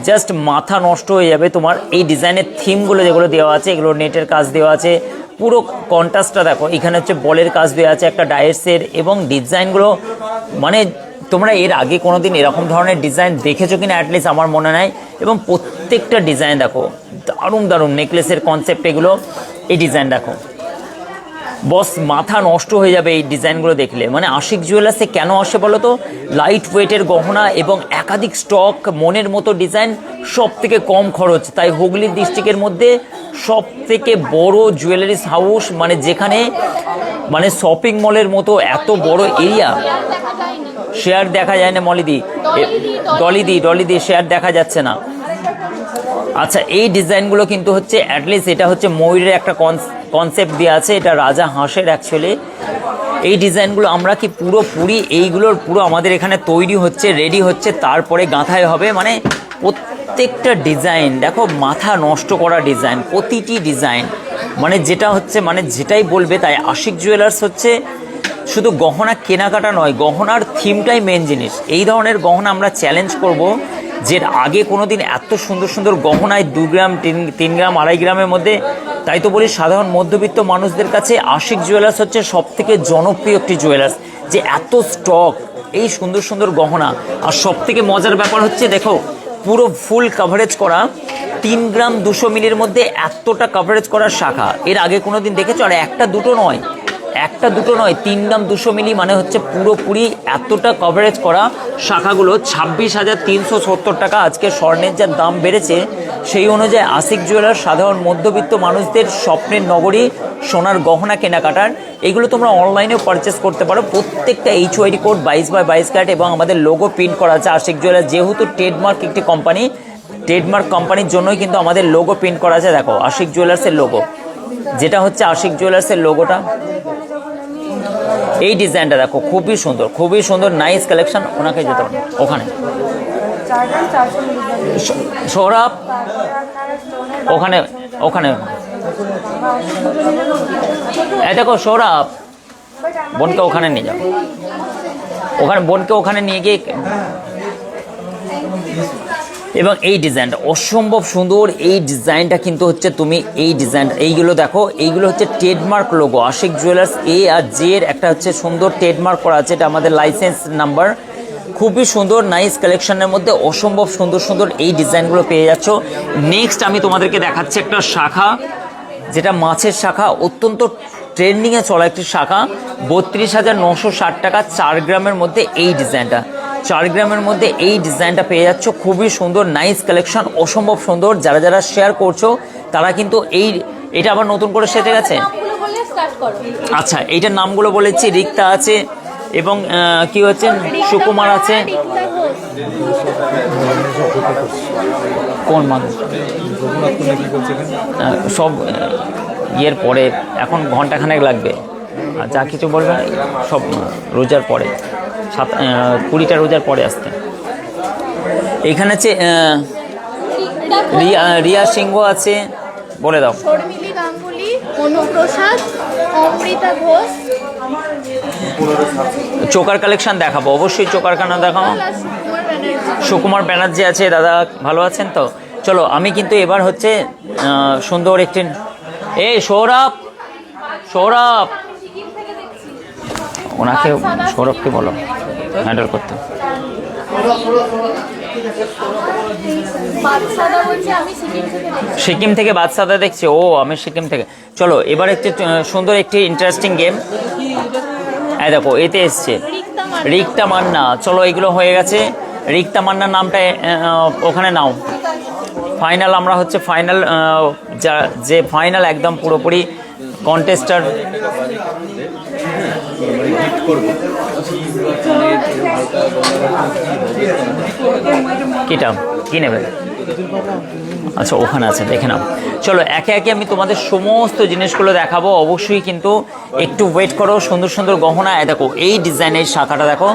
জাস্ট মাথা নষ্ট হয়ে যাবে তোমার। এই ডিজাইনের থিমগুলো যেগুলো দেওয়া আছে, এগুলো নেটের কাজ দেওয়া আছে, পুরো কন্ট্রাস্টটা দেখো। এখানে হচ্ছে বলের কাজ দেওয়া আছে একটা ডায়েসের, এবং ডিজাইনগুলো মানে তোমরা এর আগে কোনোদিন এরকম ধরনের ডিজাইন দেখেছো কিনা অ্যাটলিস্ট আমার মনে নাই। এবং প্রত্যেকটা ডিজাইন দেখো দারুণ দারুণ নেকলেসের কনসেপ্ট এগুলো। এই ডিজাইন দেখো বস, মাথা নষ্ট হয়ে যাবে এই ডিজাইনগুলো দেখলে। মানে আশিক জুয়েলার্সে কেন আসে বলো তো? লাইট ওয়েটের গহনা এবং একাধিক স্টক, মনের মতো ডিজাইন, সব থেকে কম খরচ। তাই হুগলি ডিস্ট্রিক্টের মধ্যে সব থেকে বড় জুয়েলারিস হাউস, মানে যেখানে মানে শপিং মলের মতো এত বড় এরিয়া। শেয়ার দেখা যায় না মলিদি, ডলিদি শেয়ার দেখা যাচ্ছে না। আচ্ছা এই ডিজাইনগুলো কিন্তু হচ্ছে অ্যাটলিস্ট এটা হচ্ছে ময়ূরের একটা কনসেপ্ট দেওয়া আছে, এটা রাজা হাঁসের অ্যাকচুয়ালি। এই ডিজাইনগুলো আমরা কি পুরোপুরি এইগুলোর পুরো আমাদের এখানে তৈরি হচ্ছে, রেডি হচ্ছে, তারপরে গাঁথায় হবে। মানে প্রত্যেকটা ডিজাইন দেখো মাথা নষ্ট করা ডিজাইন, প্রতিটি ডিজাইন মানে যেটা হচ্ছে মানে যেটাই বলবে তাই। আশিক জুয়েলার্স হচ্ছে শুধু গহনা কেনাকাটা নয়, গহনার থিমটাই মেন জিনিস। এই ধরনের গহনা আমরা চ্যালেঞ্জ করব যে আগে কোনো দিন এত সুন্দর সুন্দর গহনায় 2 গ্রাম 3 গ্রাম 2.5 গ্রামের মধ্যে। তাই তো বলি সাধারণ মধ্যবিত্ত মানুষদের কাছে আশিক জুয়েলার্স হচ্ছে সব থেকে জনপ্রিয় একটি জুয়েলার্স, যে এত স্টক এই সুন্দর সুন্দর গহনা। আর সব থেকে মজার ব্যাপার হচ্ছে দেখো পুরো ফুল কাভারেজ করা 3 গ্রাম 200 মিলির মধ্যে এতটা কাভারেজ করার শাখা এর আগে কোনো দিন দেখেছো? আর একটা দুটো নয়, একটা দুটো নয়, 3 গ্রাম 200 মিলি, মানে হচ্ছে পুরোপুরি এতটা কভারেজ করা শাখাগুলো 26,370 টাকা। আজকে স্বর্ণের যা দাম বেড়েছে সেই অনুযায়ী আশিক জুয়েলার্স সাধারণ মধ্যবিত্ত মানুষদের স্বপ্নের নগরী, সোনার গহনা কেনাকাটার, এগুলো তোমরা অনলাইনেও পারচেস করতে পারো। প্রত্যেকটা HYD কোড 22/22 ক্যারেট এবং আমাদের লোগো প্রিন্ট করা আছে। আশিক জুয়েলার্স যেহেতু ট্রেডমার্ক একটি কোম্পানি, ট্রেডমার্ক কোম্পানির জন্যই কিন্তু আমাদের লোগো প্রিন্ট করা আছে। দেখো আশিক জুয়েলার্সের লোগো, যেটা হচ্ছে আশিক জুয়েলার্সের লোগোটা। এই ডিজাইনটা দেখো খুবই সুন্দর, খুবই সুন্দর, নাইস কালেকশন। ওনাকে যেতে পারো ওখানে, সৌরভ ওখানে ওখানে এই দেখো সৌরভ, বোনকে ওখানে নিয়ে যাও, ওখানে বোনকে ওখানে নিয়ে গিয়ে। এবং এই ডিজাইনটা অসম্ভব সুন্দর। এই ডিজাইনটা কিন্তু হচ্ছে তুমি এই ডিজাইন, এইগুলো দেখো, এইগুলো হচ্ছে trademark logo Ashiq jewellers A আর J এর একটা হচ্ছে সুন্দর ট্রেডমার্ক করা আছে। এটা আমাদের লাইসেন্স নাম্বার। খুবই সুন্দর নাইস কালেকশনের মধ্যে অসম্ভব সুন্দর সুন্দর এই ডিজাইনগুলো পেয়ে যাচ্ছ। নেক্সট আমি তোমাদেরকে দেখাচ্ছি একটা শাখা, যেটা মাছের শাখা, অত্যন্ত ট্রেন্ডিংয়ে চলা একটি শাখা। 32,960 টাকা 4 গ্রামের মধ্যে এই ডিজাইনটা, 4 গ্রামের মধ্যে এই ডিজাইনটা পেয়ে যাচ্ছ। খুবই সুন্দর নাইস কালেকশন, অসম্ভব সুন্দর। যারা যারা শেয়ার করছো তারা কিন্তু এটা আবার নতুন করে সেজে গেছে। আচ্ছা, এইটার নামগুলো বলেছি, রিক্তা আছে এবং কি হচ্ছে সুকুমার আছে। কোন মানুষ সব ইয়ের পরে, এখন ঘন্টাখানেক লাগবে, আর যা কিছু বলবে সব রোজার পরে, 20টা রোজার পরে আসতে। এখানে আছে রিয়া সিংহ আছে, বলে দাও। শর্মিলী গাঙ্গুলি, অনুপ্রসাদ, অমৃতা ঘোষ। চোকার কালেকশন দেখাবো, অবশ্যই চোকার কানা দেখাবো। সুকুমার ব্যানার্জি আছে, দাদা ভালো আছেন তো? চলো আমি কিন্তু এবার হচ্ছে সুন্দর একটি, এই সৌরভ, সৌরভ ওনাকে, সৌরভকে বলো হ্যান্ডেল করতে। সিকিম থেকে বাদশাদা দেখছি, ও আমি সিকিম থেকে। চলো এবার একটি সুন্দর একটি ইন্টারেস্টিং গেম, এই দেখো এতে এসছে রিক্তা মান্না। চলো এগুলো হয়ে গেছে, রিক্তা মান্নার নামটা ওখানে নাও। ফাইনাল আমরা হচ্ছে ফাইনাল, যে ফাইনাল একদম পুরোপুরি কন্টেস্টার। কিটা কি নেবে? আচ্ছা ওখানে আছে, দেখে নাও। চলো একে একে আমি তোমাদের সমস্ত জিনিসগুলো দেখাবো, অবশ্যই কিন্তু একটু ওয়েট করো। সুন্দর সুন্দর গহনা, দেখো এই ডিজাইনের শাখাটা দেখো,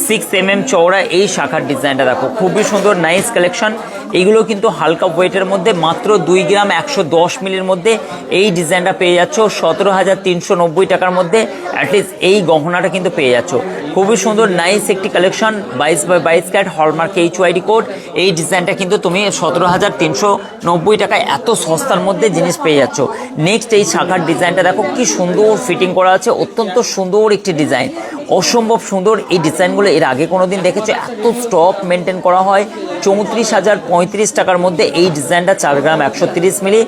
6 mm চওড়া এই শাখার ডিজাইনটা দেখো, খুবই সুন্দর নাইস কালেকশন। এইগুলো কিন্তু হালকা ওয়েটের মধ্যে, মাত্র 2 গ্রাম 110 মিলির মধ্যে এই ডিজাইনটা পেয়ে যাচ্ছ 17,390 টাকার মধ্যে। অ্যাটলিস্ট এই গহনাটা কিন্তু পেয়ে যাচ্ছ, খুবই সুন্দর নাইস একটি collection. 22/22 carat hallmark HYD code. এই ডিজাইনটা কিন্তু তুমি 17,390 টাকায় এত সস্তার মধ্যে জিনিস পেয়ে যাচ্ছ। নেক্সট এই শাখার ডিজাইনটা দেখো কি সুন্দর ফিটিং করা আছে, অত্যন্ত সুন্দর একটি ডিজাইন, অসম্ভব সুন্দর। এই ডিজাইনগুলো এর আগে কোনোদিন দেখেছো? এত স্টক মেনটেন করা হয়। 34,035 টাকার মধ্যে এই ডিজাইনটা, 4 গ্রাম 130 মিলি।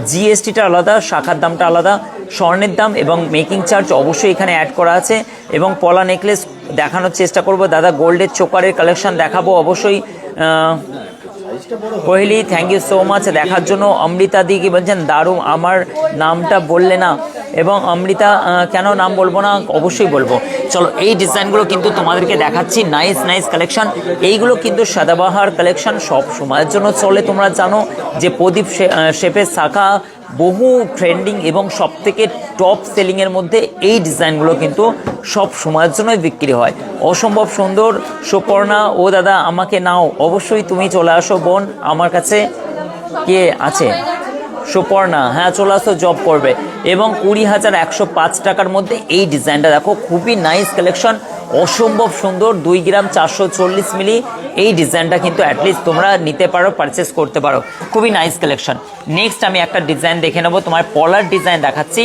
জিএসটিটা আলাদা, শাখার দামটা আলাদা, স্বর্ণের দাম এবং মেকিং চার্জ অবশ্যই এখানে অ্যাড করা আছে। এবং পলা নেকলেস দেখানোর চেষ্টা করব, দাদা গোল্ডের চোকারের কালেকশন দেখাবো অবশ্যই। Kohli thank you so much দেখার জন্য। অমৃতা দি কি বলছেন, দারুণ, আমার নামটা বললে না। এবং অমৃতা কেন নাম বলবো না, অবশ্যই বলবো। চলো এই ডিজাইনগুলো কিন্তু তোমাদেরকে দেখাচ্ছি, নাইস নাইস কালেকশন। এইগুলো কিন্তু সাদাবাহার কালেকশন, সব সময়ের জন্য চলে। তোমরা জানো যে প্রদীপ শেপের শাখা বহু ট্রেন্ডিং এবং সব থেকে টপ সেলিংয়ের মধ্যে এই ডিজাইনগুলো কিন্তু সব সময়ের জন্যই বিক্রি হয়। অসম্ভব সুন্দর। সুপর্ণা, ও দাদা আমাকে নাও, অবশ্যই তুমি চলে আসো বোন আমার কাছে। কে আছে? সুপর্ণা, হ্যাঁ চলে আসো, জব করবে। এবং 20,105 টাকার মধ্যে এই ডিজাইনটা দেখো, খুবই নাইস কালেকশন, অসম্ভব সুন্দর। 2 গ্রাম 440 মিলি এই ডিজাইনটা কিন্তু অ্যাটলিস্ট তোমরা নিতে পারো, পারচেস করতে পারো, খুবই নাইস কালেকশন। নেক্সট আমি একটা ডিজাইন দেখে নেবো, তোমার পলার ডিজাইন দেখাচ্ছি।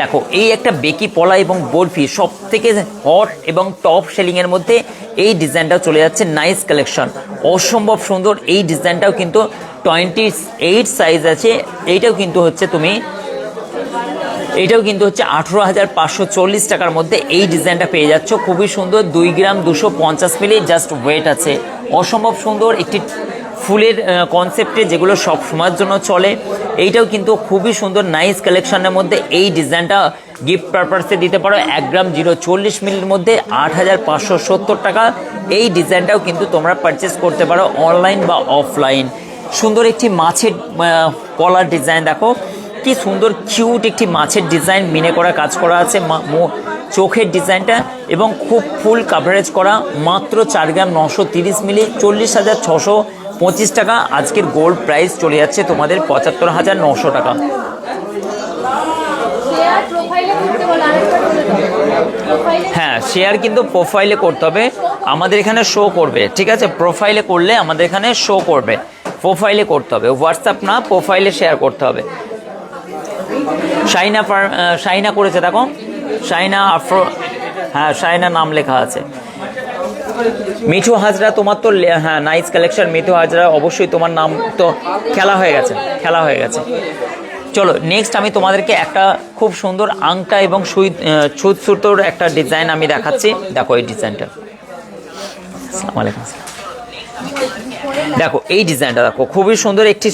দেখো এই একটা বেকি পলা এবং বরফি, সব থেকে হট এবং টপ সেলিংয়ের মধ্যে এই ডিজাইনটা চলে যাচ্ছে, নাইস কালেকশন, অসম্ভব সুন্দর। এই ডিজাইনটাও কিন্তু 28 সাইজ আছে। এইটাও কিন্তু হচ্ছে তুমি এইটাও কিন্তু হচ্ছে 18,540 টাকার মধ্যে এই ডিজাইনটা পেয়ে যাচ্ছ। খুবই সুন্দর, 2 গ্রাম 250 মিলি জাস্ট ওয়েট আছে। অসম্ভব সুন্দর একটি ফুলের কনসেপ্টে, যেগুলো সব সময়ের জন্য চলে। এইটাও কিন্তু খুবই সুন্দর নাইস কালেকশনের মধ্যে এই ডিজাইনটা গিফট পারপাসে দিতে পারো। 1 গ্রাম 040 মিলির মধ্যে 8,570 টাকা। এই ডিজাইনটাও কিন্তু তোমরা পারচেস করতে পারো অনলাইন বা অফলাইন। সুন্দর একটি মাছের কলার ডিজাইন, দেখো কি সুন্দর কিউট একটি মাছের ডিজাইন, মিনে করা কাজ করা আছে চোখের ডিজাইনটা, এবং খুব ফুল কাভারেজ করা। মাত্র 4 গ্রাম 930 মিলি, 40,625 টাকা। আজকের গোল্ড প্রাইস চলে যাচ্ছে তোমাদের 75,900 টাকা। হ্যাঁ, শেয়ার কিন্তু প্রোফাইলে করতে হবে, আমাদের এখানে শো করবে, ঠিক আছে? প্রোফাইলে করলে আমাদের এখানে শো করবে, প্রোফাইলে করতে হবে, হোয়াটসঅ্যাপ না, প্রোফাইলে শেয়ার করতে হবে। শাইনা করেছে, দেখো শাইনা আফ্রো, হ্যাঁ শাইনা নাম লেখা আছে। মিঠু হাজরা, তোমার তো হ্যাঁ নাইস কালেকশন। মিঠু হাজরা অবশ্যই তোমার নাম তো খেলা হয়ে গেছে। চলো নেক্সট আমি তোমাদেরকে একটা খুব সুন্দর আংটা এবং ছুঁচ সুতোর একটা ডিজাইন আমি দেখাচ্ছি। দেখো এই ডিজাইনটা, আসসালামু আলাইকুম। দেখো এই ডিজাইনটা, দেখো খুবই সুন্দর একটি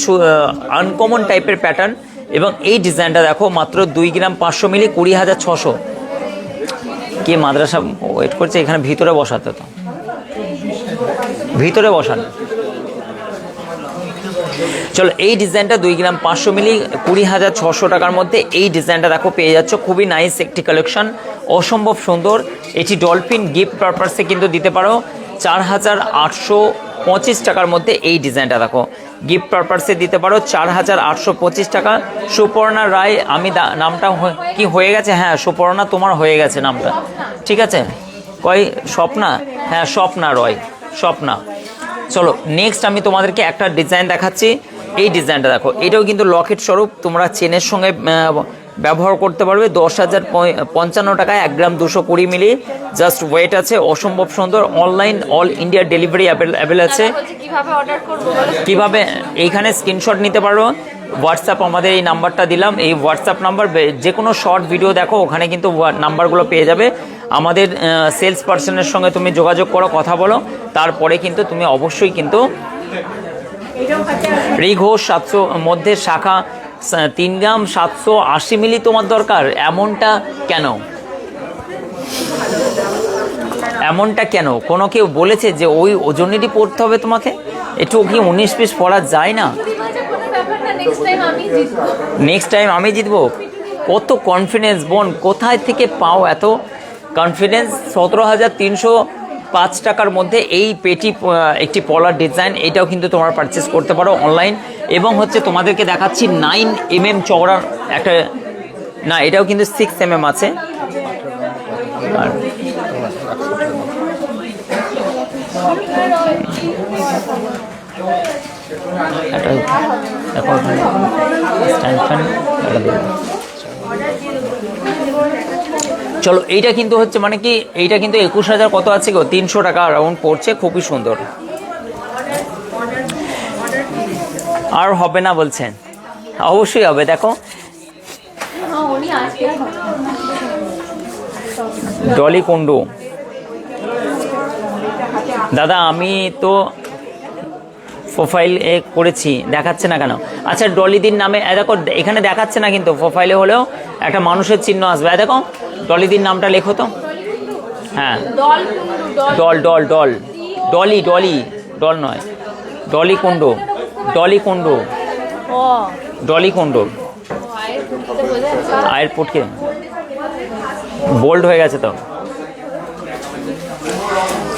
আনকমন টাইপের প্যাটার্ন, এবং এই ডিজাইনটা দেখো মাত্র 2 গ্রাম 500 মিলি, 20,600। কে মাদ্রাসা ওয়েট করছে এখানে? ভিতরে বসাতে, তো ভিতরে বসান। চলো এই ডিজাইনটা 2 গ্রাম 500 মিলি, 20,600 টাকার মধ্যে এই ডিজাইনটা দেখো পেয়ে যাচ্ছ। খুবই নাইস একটি কালেকশন, অসম্ভব সুন্দর। এটি ডলফিন গিফট পারপাসে কিন্তু দিতে পারো। 4,825 টাকার মধ্যে এই ডিজাইনটা দেখো গিফট পারপাসে দিতে পারো, 4,825 টাকা। সুপর্ণা রায়, আমি নামটা কি হয়ে গেছে? হ্যাঁ সুপর্ণা তোমার হয়ে গেছে নামটা, ঠিক আছে। স্বপ্না, হ্যাঁ স্বপ্না রয়, স্বপ্না। চলো নেক্সট আমি তোমাদেরকে একটা ডিজাইন দেখাচ্ছি। এই ডিজাইনটা দেখো, এটাও কিন্তু লকেট স্বরূপ, তোমরা চেনের সঙ্গে ব্যবহার করতে পারবে। 10,055 টাকায় 1 গ্রাম 220 মিলি, জাস্ট ওয়েট আছে। অসম্ভব সুন্দর, online all India delivery available আছে। কিভাবে? এইখানে স্ক্রিনশট নিতে পারো, হোয়াটসঅ্যাপ আমাদের এই নাম্বারটা দিলাম, এই হোয়াটসঅ্যাপ নাম্বার, যে কোনো শর্ট ভিডিও দেখো ওখানে কিন্তু নাম্বারগুলো পেয়ে যাবে। আমাদের সেলস পার্সনের সঙ্গে তুমি যোগাযোগ করো, কথা বলো, তারপরে কিন্তু তুমি অবশ্যই কিন্তু রিঘোষ 700 মধ্যে শাখা 3 গ্রাম 780 মিলি তোমার দরকার। এমনটা কেন? কোনো কেউ বলেছে যে ওই ওজনেরই পড়তে হবে তোমাকে? একটু কি 19 পিস পড়া যায় না? নেক্সট টাইম আমি জিতবো। কত কনফিডেন্স বোন, কোথায় থেকে পাও এত কনফিডেন্স? 17,305 টাকার মধ্যে এই পেটি একটি পলার ডিজাইন, এটাও কিন্তু তোমরা পারচেস করতে পারো অনলাইন। এবং হচ্ছে তোমাদেরকে দেখাচ্ছি 9 mm চওড়ার একটা, না এটাও কিন্তু 6 mm আছে। আর চলো এইটা কিন্তু হচ্ছে মানে কি, এইটা কিন্তু 21,000 কত আছে গো, 300 টাকা রাউন্ড পড়ছে। খুবই সুন্দর। আর হবে না বলছেন? অবশ্যই হবে। দেখো ডলি কুন্ডু, দাদা আমি তো প্রোফাইল করেছি, দেখাচ্ছে না কেন? আচ্ছা ডলিদির নামে দেখো, এখানে দেখাচ্ছে না কিন্তু প্রোফাইলে হলেও একটা মানুষের চিহ্ন আসবে। দেখো ডলিদির নামটা লেখো তো। হ্যাঁ ডল নয়, ডলি কুন্ডু, আয়ের পুটকে বোল্ড হয়ে গেছে তো।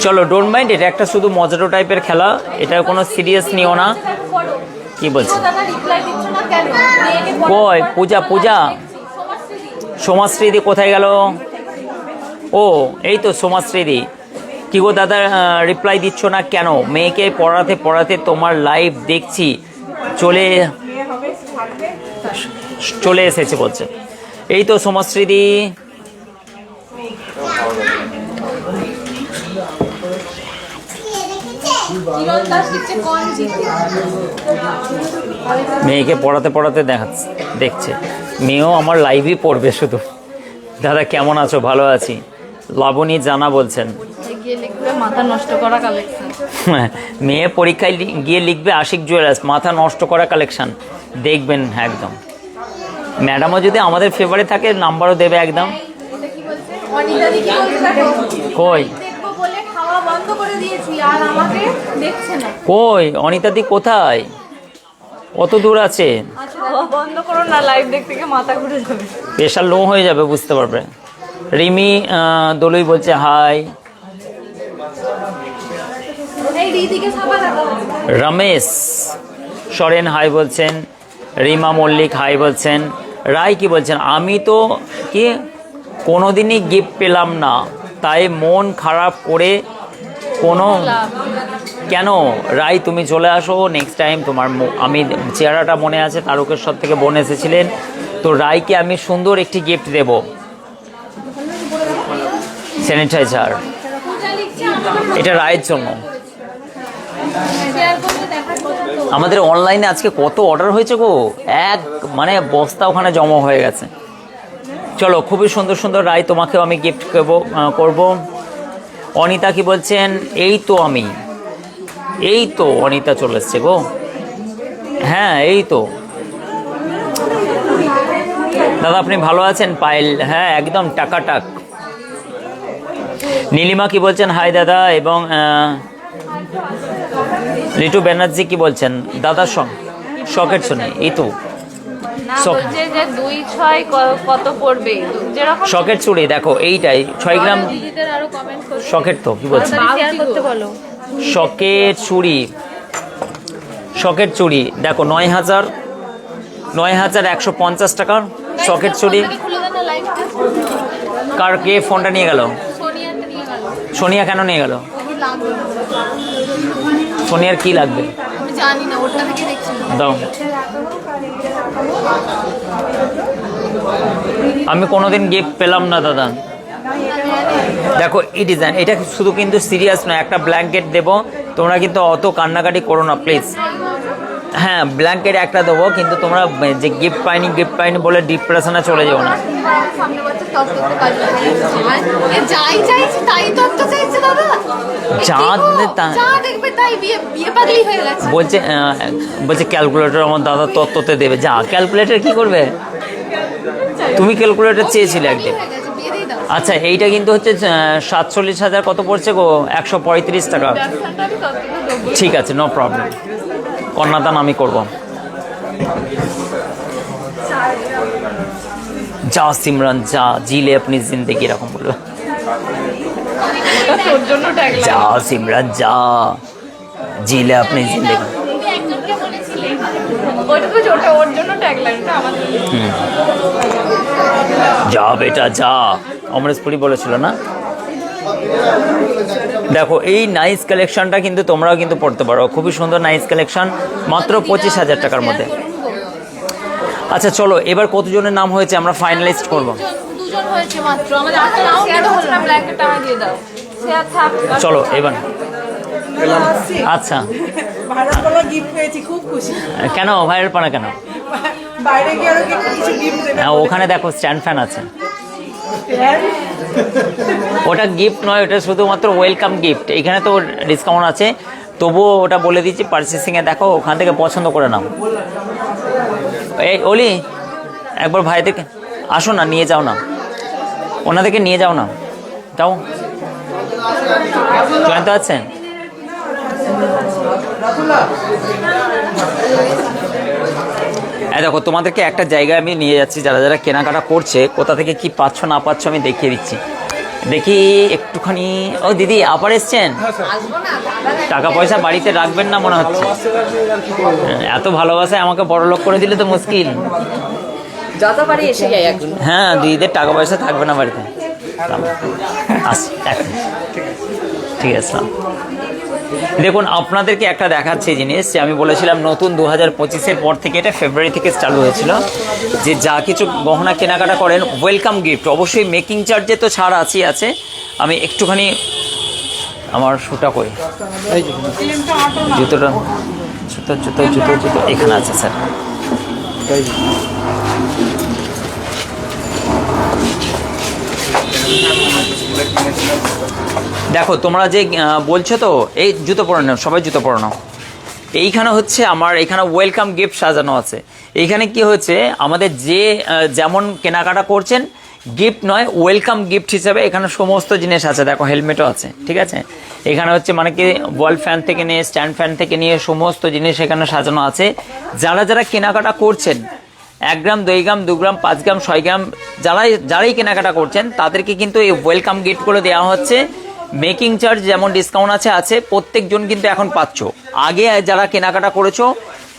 চলো ডোন্ট মাইন্ড, এটা একটা শুধু মজাটো টাইপের খেলা, এটা কোনো সিরিয়াস নিও না। কি বলছি? কই পূজা সোমাশ্রীদি কোথায় গেল? ও এই তো সোমাশ্রীদি। কি গো দাদা রিপ্লাই দিচ্ছ না কেন? মেয়েকে পড়াতে তোমার লাইভ দেখছি, চলে এসেছে বলছে। এই তো সোমাশ্রীদি। কিরণ দাস লিখছে কোন জিতে মেয়েকে পড়াতে পড়াতে দেখছে মেয়েও আমার লাইভই পড়বে শুধু। দাদা কেমন আছো? ভালো আছি। লাবণী জানা বলছেন গিয়ে লিখবে মাথা নষ্ট করা কালেকশন। মেয়ে পরীক্ষায় গিয়ে লিখবে আশিক জুয়েলার্স মাথা নষ্ট করা কালেকশন, দেখবেন একদম। ম্যাডামও যদি আমাদের ফেভারে থাকে নাম্বারও দেবে একদম। অনিতা দি কি বলছে দেখো কই দেখবো বলে খাওয়া বন্ধ করে দিয়েছি আর আমাকে দেখছে না। কই অনিতাদি কোথায়? কত দূর আছে? খাওয়া বন্ধ করো না, লাইভ দেখতে গিয়ে মাথা ঘুরে যাবে। প্রেশার লো হয়ে যাবে, বুঝতে পারবে। রিমি দলুই বলছে হাই। এই রীতিকে সাবা দেখো রমেশ সরেন হাই বলছেন। রিমা মল্লিক হাই বলছেন। রায় কি বলছেন? আমি তো কি কোনোদিনই গিফট পেলাম না, তাই মন খারাপ করে কোনো কেন? রায় তুমি চলে আসো নেক্সট টাইম। তোমার আমি চেহারাটা মনে আছে, তারকেশ্বর থেকে বোন এসেছিলেন, তো রায়কে আমি সুন্দর একটি গিফট দেব, স্যানিটাইজার। এটা রায়ের জন্য। শেয়ার করতে দেখার কথা তো আমাদের অনলাইনে আজকে কত অর্ডার হয়েছে গো, মানে বস্তা ওখানে জমা হয়ে গেছে। চলো, খুবই সুন্দর সুন্দর রায় তোমাকেও আমি গিফট করব। অনিতা কি বলছেন? এই তো অনিতা চলে এসছে গো। হ্যাঁ এই তো দাদা, আপনি ভালো আছেন? পায়েল হ্যাঁ একদম টাকাটাক। নীলিমা কি বলছেন? হাই দাদা। এবং লিটু ব্যানার্জি কি বলছেন? দাদার শখের শুনে এই তো না বলছে যে 2-6 কত পড়বে, যেরকম শখের চুড়ি। দেখো এইটাই 6 গ্রাম দিদিদের আরো কমেন্ট করছে, শখের, তো কি বলছেন? শেয়ার করতে বলো। শখের চুড়ি দেখো 9,150 টাকা শখের চুড়ি। খুলে দেন না লাইভটা। কার কে ফোনটা নিয়ে গেল? সোনিয়াতে নিয়ে গেল। সোনিয়া কেন নিয়ে গেল? লাগবে সোনিয়ার কি লাগবে? আমি জানি না, ওটা থেকে দেখছি। দাও। আমি কোনোদিন গিফট পেলাম না দাদা। দেখো এই ডিজাইন, এটা শুধু কিন্তু সিরিয়াস নয়, একটা ব্ল্যাঙ্কেট দেবো, তোমরা কিন্তু অত কান্নাকাটি করো না প্লিজ। হ্যাঁ ব্ল্যাঙ্কেট একটা দেবো, কিন্তু তোমরা যে গিফট পাইনি বলে ডিপ্রেশনে চলে যাও না। সামনে বছর টপ করতে পারবে এ যাই চাইছে তাই তত্ত্ব চাইছে দাদা। যা দেখবে তাই বিয়ে পাগলি হয়ে গেছে। বলছে ক্যালকুলেটর আমার দাদা তত্ত্বতে দেবে। যা, ক্যালকুলেটর কি করবে? তুমি ক্যালকুলেটর চেয়েছিলে একদিন। হয়ে গেছে, বিয়ে দিয়ে দাও। আচ্ছা এইটা কিন্তু হচ্ছে 47,000 কত পড়ছে গো? 135 টাকা। ব্যবসাটা আমি ততটুকু দেবো। ঠিক আছে, নো প্রবলেম, কন্যাদান আমি করব। যা সিমরান যা, জিলে আপনি জিন্দেগি, এরকম বললো। তোর জন্য ট্যাগলাইন। যা সিমরান যা, জিলে আপনি জিন্দেগি। তুমি একজনকে বলেছিলে ওটা তো ওর জন্য ট্যাগলাইনটা আমাদের। যা বেটা যা, অমরেশপুরি বলেছিল না? দেখো এই নাইস কালেকশনটা কিন্তু তোমরাও কিন্তু পড়তে পারো, খুবই সুন্দর নাইস কালেকশন, মাত্র 25,000 টাকার মধ্যে। আচ্ছা চলো, এবার কতজনের নাম হয়েছে আমরা ফাইনালিস্ট করব। দুজন হয়েছে মাত্র, আমাদের একটা রাউন্ড শেয়ার হচ্ছে না, ব্ল্যাঙ্কেটটা আমায় দিয়ে দাও। শেয়ার থাক। চলো এবার। আচ্ছা ভাইরাল পালা গিফট পেয়েছি, খুব খুশি। কেন ভাইরাল পানা কেন? বাইরে গিয়ে আরো কিছু গিফট দেবে। হ্যাঁ, ওখানে দেখো স্ট্যান্ড ফ্যান আছে। ওটা গিফট নয়, ওটা শুধুমাত্র ওয়েলকাম গিফট। এখানে তো ডিসকাউন্ট আছে, তবুও ওটা বলে দিচ্ছি, পারচেসিংয়ে দেখো, ওখান থেকে পছন্দ করে নাও। এই ওলি একবার ভাইদেরকে আসো না, নিয়ে যাও না, ওনাদেরকে নিয়ে যাও না, যাও। জয়ন্ত আছেন? দেখো তোমাদেরকে একটা জায়গায় আমি নিয়ে যাচ্ছি, যারা যারা কেনাকাটা করছে কোথা থেকে কি পাচ্ছ না পাচ্ছ আমি দেখিয়ে দিচ্ছি। দেখি একটুখানি। ও দিদি আবার এসছেন? টাকা পয়সা বাড়িতে রাখবেন না মনে হচ্ছে। এত ভালোবাসায় আমাকে বড়লোক করে দিলে তো মুশকিল। যতবারই এসে যাই এখন। হ্যাঁ, দিদিদের টাকা পয়সা থাকবে না বাড়িতে। আসি এখন, ঠিক আছে। দেখুন আপনাদেরকে একটা দেখাচ্ছি জিনিস, যে আমি বলেছিলাম নতুন 2025-এর পর থেকে, এটা ফেব্রুয়ারি থেকে চালু হয়েছিল, যে যা কিছু গহনা কেনাকাটা করেন ওয়েলকাম গিফট, অবশ্যই মেকিং চার্জে তো ছাড় আছে। আমি একটুখানি আমার শুটা কই, এই যে জুতোটা, জুতো জুতো জুতো জুতো এখানে আছে স্যার। এই যে। দেখো তোমরা যে বলছো তো, এই জুতো পরে নাও, সবাই জুতো পরে নাও। এইখানে হচ্ছে আমার এখানে ওয়েলকাম গিফট সাজানো আছে। এইখানে কি হচ্ছে, আমাদের যে যেমন কেনাকাটা করছেন, গিফট নয় ওয়েলকাম গিফট হিসেবে এখানে সমস্ত জিনিস আছে। দেখো হেলমেটও আছে, ঠিক আছে। এখানে হচ্ছে মানে কি ওয়াল ফ্যান থেকে নিয়ে স্ট্যান্ড ফ্যান থেকে নিয়ে সমস্ত জিনিস এখানে সাজানো আছে। যারা যারা কেনাকাটা করছেন 1 গ্রাম 2 গ্রাম 2 গ্রাম 5 গ্রাম 6 গ্রাম যারাই কেনাকাটা করছেন তাদেরকে কিন্তু এই ওয়েলকাম গিফটগুলো দেওয়া হচ্ছে। মেকিং চার্জ যেমন ডিসকাউন্ট আছে প্রত্যেকজন কিন্তু এখন পাচ্ছ। আগে যারা কেনাকাটা করেছো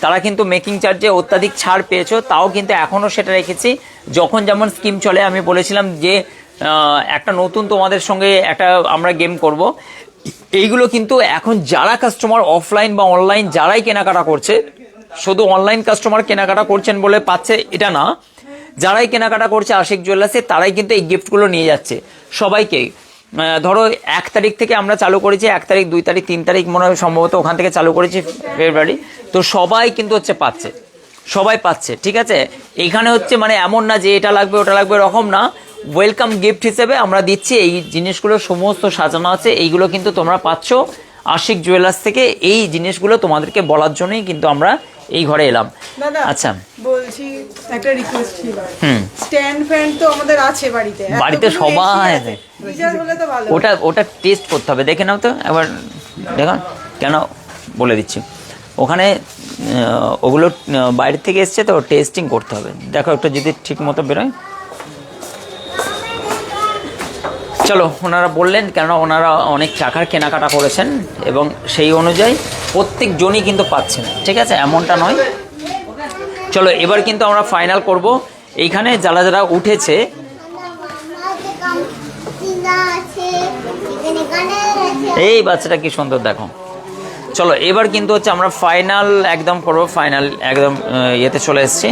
তারা কিন্তু মেকিং চার্জে অত্যাধিক ছাড় পেয়েছো, তাও কিন্তু এখনও সেটা রেখেছি। যখন যেমন স্কিম চলে, আমি বলেছিলাম যে একটা নতুন তোমাদের সঙ্গে একটা আমরা গেম করব। এইগুলো কিন্তু এখন যারা কাস্টমার অফলাইন বা অনলাইন যারাই কেনাকাটা করছে, শুধু অনলাইন কাস্টমার কেনাকাটা করছেন বলে পাচ্ছে এটা না, যারাই কেনাকাটা করছে আশিক জুয়েলার্সে তারাই কিন্তু এই গিফটগুলো নিয়ে যাচ্ছে সবাইকে। ধরো 1 তারিখ থেকে আমরা চালু করেছি, 1 তারিখ 2 তারিখ 3 তারিখ মনে হয় সম্ভবত ওখান থেকে চালু করেছি ফেব্রুয়ারি। তো সবাই কিন্তু হচ্ছে পাচ্ছে, সবাই পাচ্ছে, ঠিক আছে। এইখানে হচ্ছে মানে এমন না যে এটা লাগবে ওটা লাগবে এরকম না, ওয়েলকাম গিফট হিসেবে আমরা দিচ্ছি। এই জিনিসগুলো সমস্ত সাজানো আছে, এইগুলো কিন্তু তোমরা পাচ্ছ আশিক জুয়েলার্স থেকে। এই জিনিসগুলো তোমাদেরকে বলার জন্যই কিন্তু আমরা এই ঘরে এলাম। দাদা আচ্ছা বলছি একটা রিকোয়েস্ট ছিল, স্ট্যান্ড ফ্যান তো আমাদের আছে বাড়িতে, বাড়িতে সবাই আছে, গিজার হলে তো ভালো। ওটা টেস্ট করতে হবে, দেখে নাও তো একবার, দেখো কেন বলে দিচ্ছি। ওখানে ওগুলো বাইরে থেকে এসছে তো টেস্টিং করতে হবে, দেখো একটা যদি ঠিক মতো বেরোয়। চলো, ওনারা বললেন কেন ওনারা অনেক টাকার কেনাকাটা করেছেন এবং সেই অনুযায়ী প্রত্যেকজনই কিন্তু পাচ্ছেন, ঠিক আছে, এমনটা নয়। চলো এবার কিন্তু আমরা ফাইনাল করব। এইখানে যারা যারা উঠেছে, এই বাচ্চাটা কি সুন্দর দেখো। চলো এবার কিন্তু হচ্ছে আমরা ফাইনাল একদম করবো, ফাইনাল একদম ইয়েতে চলে এসেছি।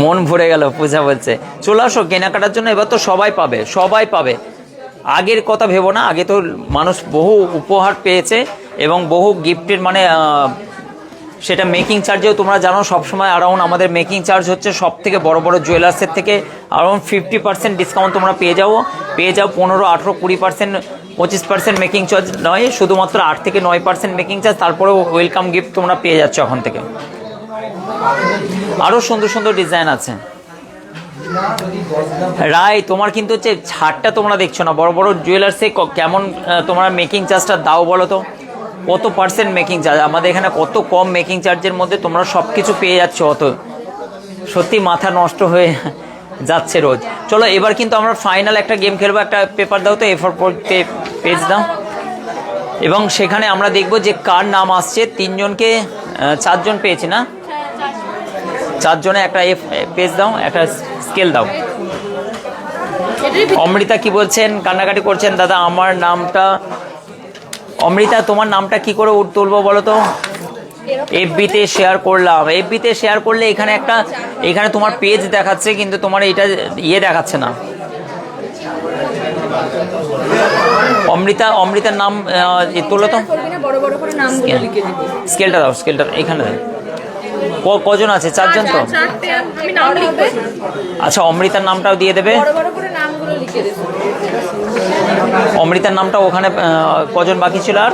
মন ভরে গেল, পূজা বলছে চলে আসো কেনাকাটার জন্য, এবার তো সবাই পাবে, সবাই পাবে। আগের কথা ভেবো না, আগে তো মানুষ বহু উপহার পেয়েছে এবং বহু গিফটের মানে সেটা মেকিং চার্জেও তোমরা জানো সবসময় অ্যারাউন্ড আমাদের মেকিং চার্জ হচ্ছে সব থেকে বড় বড় জুয়েলার্সের থেকে অ্যারাউন্ড 50% ডিসকাউন্ট তোমরা পেয়ে যাও 15, 18, 20%, 25% মেকিং চার্জ নয়, শুধুমাত্র 8 থেকে 9% মেকিং চার্জ, তারপরেও ওয়েলকাম গিফট তোমরা পেয়ে যাচ্ছ এখন থেকে। আরও সুন্দর সুন্দর ডিজাইন আছে। রাই তোমার কিন্তু হচ্ছে ছাড়টা তোমরা দেখছো না, বড় বড় জুয়েলার্সে কেমন তোমরা মেকিং চার্জটা দাও বলো তো, কত পার্সেন্ট মেকিং চার্জ? আমাদের এখানে কত কম মেকিং চার্জের মধ্যে তোমরা সব কিছু পেয়ে যাচ্ছ, অত সত্যি মাথা নষ্ট হয়ে যাচ্ছে রোজ। চলো এবার কিন্তু আমরা ফাইনাল একটা গেম খেলবো। একটা পেপার দাও তো, A4 পেজ দাও, এবং সেখানে আমরা দেখবো যে কার নাম আসছে। 3 জনকে 4 জন পেয়েছি না, 4 জনে একটা পেজ দাও, একটা স্কেল দাও। অমৃতা কি বলছেন, কান্নাকাটি করছেন, দাদা আমার নামটা অমৃতা, তোমার নামটা কি করে তুলবো বলো তো? এফবিতে শেয়ার করলাম, এফবিতে শেয়ার করলে এখানে তোমার পেজ দেখাচ্ছে কিন্তু তোমার এটা ইয়ে দেখাচ্ছে না। অমৃতার নাম তোলো তো, স্কেলটা দাও, স্কেলটা এখানে দাও। কজন আছে? 4 জন তো। আচ্ছা অমৃতার নামটাও দিয়ে দেবে, অমৃতার নামটা ওখানে। কজন বাকি ছিল আর?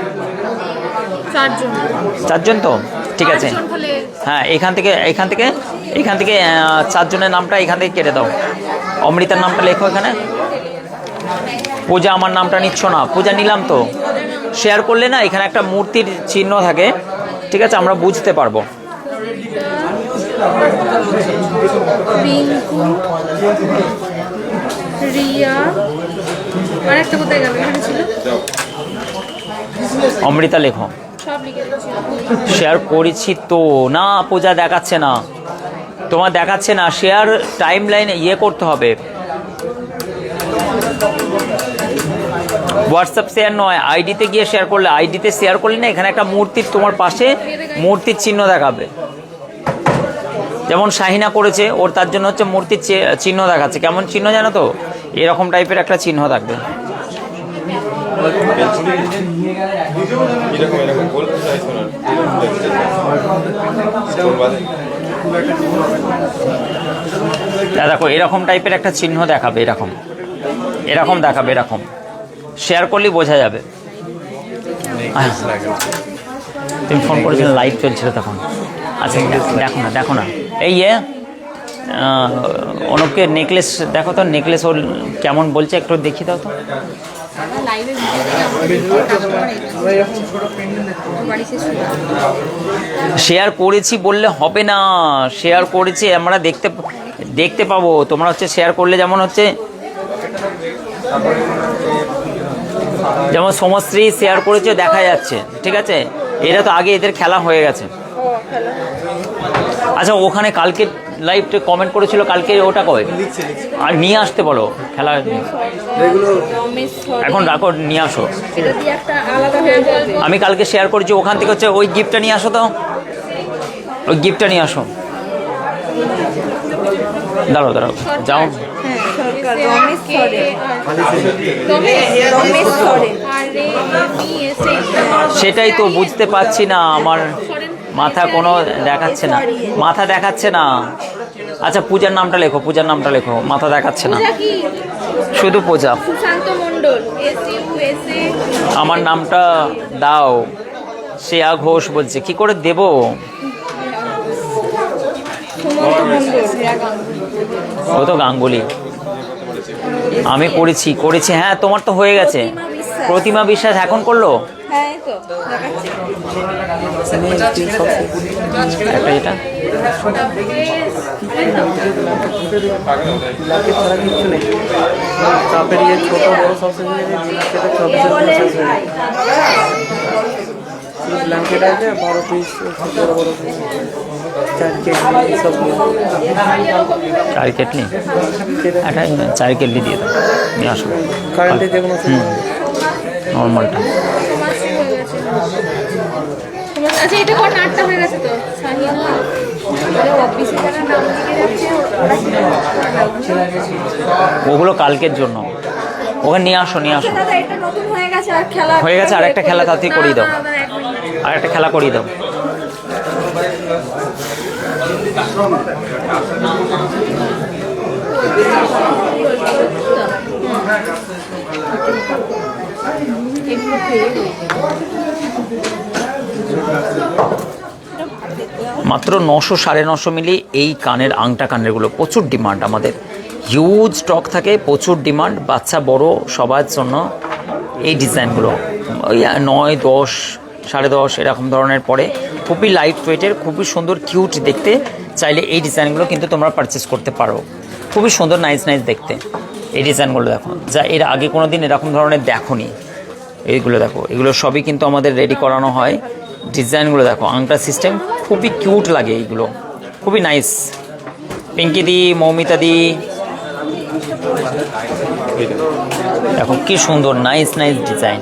4 জন তো, ঠিক আছে। হ্যাঁ এখান থেকে 4 জনের নামটা এখান থেকে কেটে দাও। অমৃতার নামটা লেখো এখানে। পূজা আমার নামটা নিচ্ছ না? পূজা নিলাম তো। শেয়ার করলে না এখানে একটা মূর্তির চিহ্ন থাকে, ঠিক আছে, আমরা বুঝতে পারবো। রিয়া আর একটা কোথায় গেল? এখানে ছিল অমৃতা লেখো। সব লিখে দিয়েছি। শেয়ার করেছি তো না, পূজা দেখাচ্ছে না, তোমার দেখাচ্ছে না। শেয়ার টাইম লাইনে ইয়ে করতে হবে, হোয়াটসঅ্যাপ শেয়ার নয়, আইডিতে গিয়ে শেয়ার করলে, আইডিতে শেয়ার করলে না এখানে একটা মূর্তির তোমার পাশে মূর্তির চিহ্ন দেখাবে। যেমন শাহিনা করেছে, ওর তার জন্য হচ্ছে মূর্তির চিহ্ন দেখাচ্ছে। কেমন চিহ্ন জানো তো? এরকম টাইপের একটা চিহ্ন থাকবে। দেখো এরকম টাইপের একটা চিহ্ন দেখাবে, এরকম এরকম দেখাবে, এরকম শেয়ার করলেই বোঝা যাবে। তুমি ফোন করেছিলে, লাইভ চলছিল তখন। আচ্ছা দেখো না এই অনুপকে নেকলেস দেখো তো, নেকলেস ওর কেমন বলছে একটু দেখি দাও তো। শেয়ার করেছি বললে হবে না, শেয়ার করেছি আমরা দেখতে পাবো। তোমরা হচ্ছে শেয়ার করলে যেমন হচ্ছে, যেমন সমশ্রী শেয়ার করেছে দেখা যাচ্ছে, ঠিক আছে? এরা তো আগে এদের খেলা হয়ে গেছে। আচ্ছা ওখানে কালকে লাইভে কমেন্ট করেছিল, কালকে ওটা কবে আর নিয়ে আসতে বলো খেলা, এখন রাখো নিয়ে আসো। আমি কালকে শেয়ার করেছি ওখান থেকে হচ্ছে ওই গিফটটা নিয়ে আসো তো, ওই গিফটটা নিয়ে আসো। দাঁড়াও যাও। সেটাই তো বুঝতে পারছি না, আমার মাথা কোনো মাথা দেখাচ্ছে না। আচ্ছা পূজার নামটা লেখো, মাথা দেখাচ্ছে না, শুধু পূজা। আমার নামটা দাও। শ্রেয়া ঘোষ বলছে, কি করে দেব? ও তো গাঙ্গুলি। আমি করেছি হ্যাঁ, তোমার তো হয়ে গেছে। প্রতিমা বিশ্বাস এখন করলো একটা, এটা ব্ল্যাঙ্কেট আছে 12 পিস, বড় বড় 4 কেটলি সব 4 কেটলি, একটা 4 কেটলি দিয়ে দাও, নিয়ে আসো। কারেন্টে যেগুলো নর্মালটা। আচ্ছা এটা কোন নাটটা হয়ে গেছে তো শাহিনা অফিসে যারা নাম লিখে যাচ্ছে ওগুলো কালকের জন্য, ওখানে নিয়ে আসো। দাদা এটা নতুন হয়ে গেছে, আর খেলা হয়ে গেছে, আর একটা খেলা তাড়াতাড়ি করিয়ে দাও, আর একটা খেলা করিয়ে দাও। মাত্র 900 950 মিলি এই কানের আংটা, কানেরগুলো প্রচুর ডিমান্ড, আমাদের হিউজ স্টক থাকে, প্রচুর ডিমান্ড, বাচ্চা বড় সবার জন্য এই ডিজাইনগুলো। ওই 9, 10, 10.5 এরকম ধরনের পরে, খুবই লাইট ওয়েটের, খুবই সুন্দর কিউট দেখতে। চাইলে এই ডিজাইনগুলো কিন্তু তোমরা পারচেস করতে পারো, খুবই সুন্দর নাইস দেখতে। এই ডিজাইনগুলো দেখো, যা এর আগে কোনো দিন এরকম ধরনের দেখোনি। এইগুলো দেখো, এগুলো সবই কিন্তু আমাদের রেডি করানো হয়। ডিজাইনগুলো দেখো, আংটা সিস্টেম, খুবই কিউট লাগে এইগুলো, খুবই নাইস। পিঙ্কি দি, মৌমিতা দি, দেখো কি সুন্দর নাইস ডিজাইন।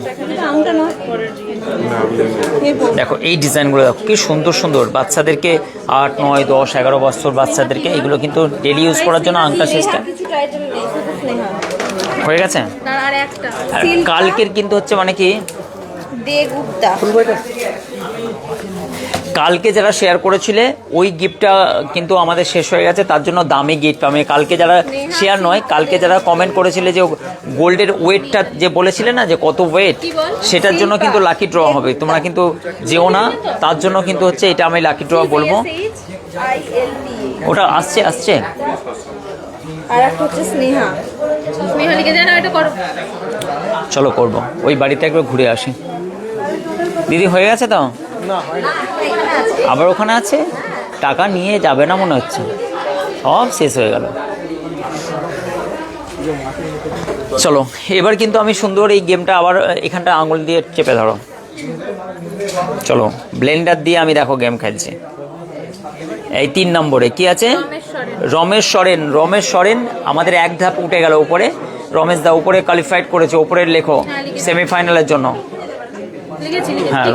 দেখো এই ডিজাইনগুলো দেখো কি সুন্দর, বাচ্চাদেরকে 8, 9, 10, 11 বছর বাচ্চাদেরকে এগুলো কিন্তু ডেলি ইউজ করার জন্য আংটা সিস্টেম হয়ে গেছে। আর কালকের কিন্তু হচ্ছে মানে কি, কালকে যারা শেয়ার করেছিলে ওই গিফটটা কিন্তু আমাদের শেষ হয়ে গেছে, তার জন্য দামি গিফট। আমি কালকে যারা শেয়ার নয়, কালকে যারা কমেন্ট করেছিলে যে গোল্ডের ওয়েটটা যে বলেছিলে না যে কত ওয়েট, সেটার জন্য কিন্তু লাকি ড্র হবে। তোমরা কিন্তু যেও না, তার জন্য কিন্তু হচ্ছে এটা আমি লাকি ড্র বলবো। ওটা আসছে আর একটা হচ্ছে স্নেহা লিখে দেন, এটা করো। চলো করবো, ওই বাড়িতে একবার ঘুরে আসি। দিদি হয়ে গেছে তো? আবার ওখানে আছে, টাকা নিয়ে যাবে না মনে হচ্ছে, সব শেষ হয়ে গেল। চলো এবার কিন্তু আমি সুন্দর এই গেমটা আবার এখানটা আঙুল দিয়ে চেপে ধরো। চলো ব্লেন্ডার দিয়ে আমি দেখো গেম খেলছি। এই 3 নম্বরে কি আছে? রমেশ সরেন আমাদের এক ধাপ উঠে গেল উপরে। রমেশ দা উপরে কোয়ালিফাইড করেছে, উপরে লেখো সেমিফাইনালের জন্য। হ্যাঁ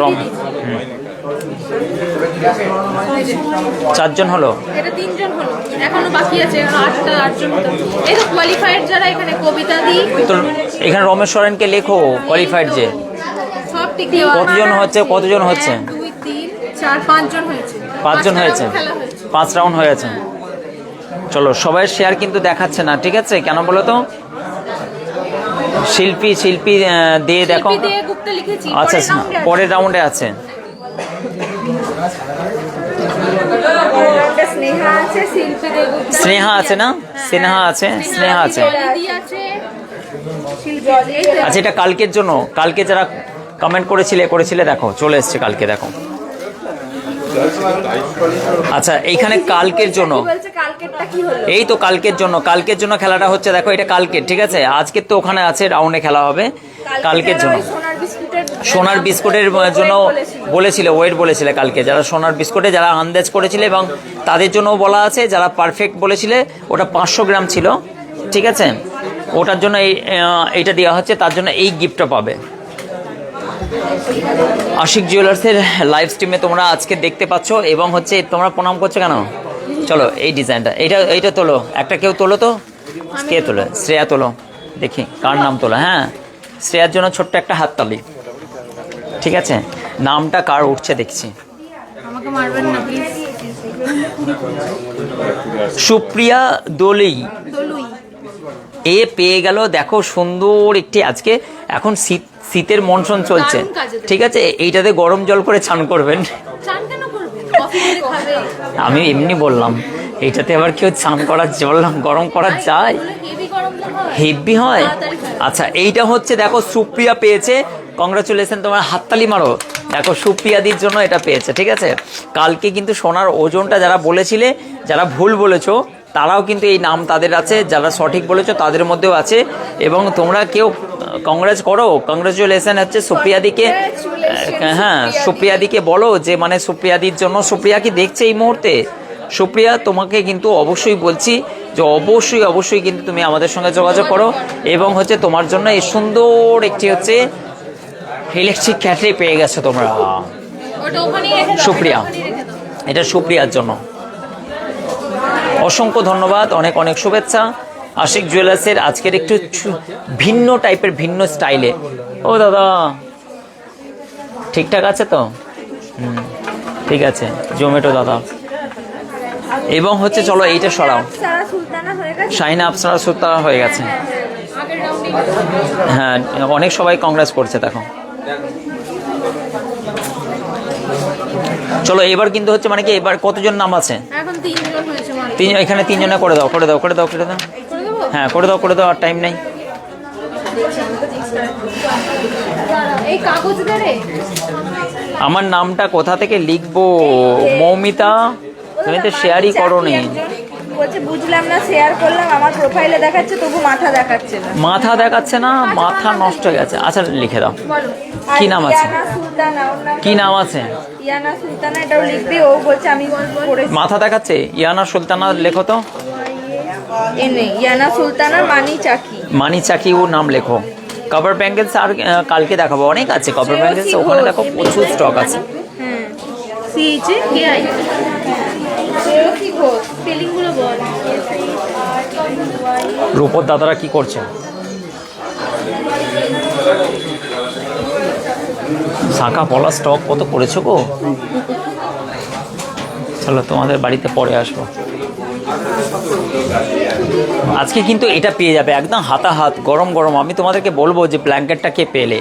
চারজন হলো। এটা 3 জন হলো, এখনো বাকি আছে 8 জন মতো। এই তো কোয়ালিফাইড যারা এখানে কবিতা দি, তো এখানে রমেশ সরেনকে লেখো কোয়ালিফাইড যে সব ঠিক দেওয়া। কতজন হচ্ছে? 1 2 3 4 5 জন হয়েছে। 5 জন হয়েছে, 5 রাউন্ড হয়েছে। চলো সবাই শেয়ার কিন্তু দেখাচ্ছে না, ঠিক আছে? কেন বলো তো? শিল্পী দিয়ে দেখো। শিল্পী দিয়ে গুপ্তা লিখেছি, আচ্ছা আচ্ছা, পরের রাউন্ডে আছে। স্নেহা আছে, শিল্পী দেবগুপ্তা, স্নেহা আছে না? স্নেহা আছে, স্নেহা আছে। জলিদি আছে, আচ্ছা, এটা কালকের জন্য। কালকে যারা কমেন্ট করেছিলে দেখো, চলে এসছে কালকে, দেখো। আচ্ছা, এইখানে কালকের জন্য, বলছে কালকেরটা কি হলো? এই তো কালকের জন্য খেলাটা হচ্ছে, দেখো এটা কালকের, ঠিক আছে? আজকে তো ওখানে আছে, রাউন্ডে খেলা হবে কালকের জন্য। সোনার বিস্কুটের জন্য বলেছিল, ওয়েট বলেছিলে কালকে, যারা সোনার বিস্কুটে যারা আন্দাজ করেছিলে, এবং তাদের জন্য বলা আছে যারা পারফেক্ট বলেছিলে, ওটা 500 গ্রাম ছিল, ঠিক আছে? ওটার জন্য এইটা দেওয়া হচ্ছে, তার জন্য এই গিফটটা পাবে। আশিক জুয়েলার্সের লাইভ স্ট্রিমে তোমরা আজকে দেখতে পাচ্ছ, এবং হচ্ছে তোমরা প্রণাম করছো কেন? চলো এই ডিজাইনটা, এইটা তোলো, একটা কেউ তোলো তো। কে তোলো? শ্রেয়া তোলো, দেখি কার নাম তোলো। হ্যাঁ, শ্রেয়ার জন্য ছোট্ট একটা হাততালি, ঠিক আছে? নামটা কার উঠছে দেখছি। আমাকে মারবেন না প্লিজ। সুপ্রিয়া দোলই এ পেয়ে গেল। দেখো সুন্দর একটি, আজকে এখন শীতের মনসুন চলছে, দারুণ কাজে দেবে। ঠিক আছে? এইটাতে গরম জল করে চান করবেন। চান কেন করবেন? কফি করে খাবে। আমি এমনি বললাম, এইটাতে আবার কেউ চান করার জল গরম করা যায়? হেভি গরম জল হয়। হেভি হয়। তাড়াতাড়ি হয়। আচ্ছা, এইটা হচ্ছে দেখো সুপ্রিয়া পেয়েছে, কংগ্রাচুলেশন, তোমার হাততালি মারো। দেখো সুপ্রিয়াদির জন্য এটা পেয়েছে, ঠিক আছে? কালকে কিন্তু সোনার ওজনটা যারা বলেছিলে, যারা ভুল বলেছো তারাও কিন্তু এই নাম তাদের আছে, যারা সঠিক বলেছো তাদের মধ্যেও আছে। এবং তোমরা কেউ কংগ্রাচুলেশন হচ্ছে সুপ্রিয়াদিকে। হ্যাঁ, সুপ্রিয়াদিকে বলো যে মানে সুপ্রিয়াদির জন্য, সুপ্রিয়া কি দেখছে এই মুহূর্তে? সুপ্রিয়া, তোমাকে কিন্তু অবশ্যই বলছি যে অবশ্যই কিন্তু তুমি আমাদের সঙ্গে যোগাযোগ করো, এবং হচ্ছে তোমার জন্য এই সুন্দর একটি হচ্ছে ইলেকট্রিক ক্যাটলি পেয়ে গেছো তোমরা। ওটা ওখানেই রেখে দাও। সুপ্রিয়া, এটা সুপ্রিয়ার জন্য অসংখ্য ধন্যবাদ, অনেক অনেক শুভেচ্ছা। আশিক জুয়েলার্সের আজকের একটু ভিন্ন টাইপের, ভিন্ন স্টাইলে। ও দাদা, ঠিকঠাক আছে তো? ঠিক আছে, জোম্যাটো দাদা। এবং হচ্ছে চলো এইটা সরাও, সারা সুলতানা হয়ে গেছে। শাহিনা আফসারা সুলতানা হয়ে গেছে। আগের রাউন্ডে হ্যাঁ, অনেক সবাই কংগ্রেস করছে, দেখো। চলো এবার কিন্তু হচ্ছে মানে কি, এবার কতজন নাম আছে? এখন 3 জন হয়েছে মানে। এখানে 3 জনে করে দাও। করে দেবো? হ্যাঁ, করে দাও, আর টাইম নেই। এই কাগজ ধরে আমার নামটা কোথা থেকে লিখবো? মৌমিতা, তুমি তো শেয়ারই করোনি। বলছে বুঝলাম না, শেয়ার করলাম, আমার প্রোফাইলে দেখাচ্ছে, তবু মাথা দেখাচ্ছে না। মাথা দেখাচ্ছে না, মাথা নষ্ট হয়ে গেছে। আচ্ছা লিখে দাও, বলো। কি নাম আছে? ইয়ানা সুলতানা, ওর নাম কি নাম আছে? ইয়ানা সুলতানা, এটাও লিখবি। ও বলছে আমি পড়েছি। মাথা দেখাচ্ছে। ইয়ানা সুলতানা লেখো তো। এনে ইয়ানা সুলতানা মানি চাকি। মানি চাকি ও নাম লেখো। কভার ব্যাঙ্গেলস আর কালকে দেখাবো, অনেক আছে কভার ব্যাঙ্গেলস, ওখানে দেখো প্রচুর স্টক আছে। হ্যাঁ, সিএইচে কে আই শ্রেয়সী ঘোষ। স্পেলিং গুলো বল। রূপর দাদারা কি করছে? শাঁখা পলা স্টক কত করেছো গো। চলো তোমাদের বাড়িতে পরে আসবো। আজকে কিন্তু এটা পেয়ে যাবে একদম হাতাহাত, গরম গরম। আমি তোমাদেরকে বলবো যে ব্ল্যাঙ্কেটটা কে পেলে,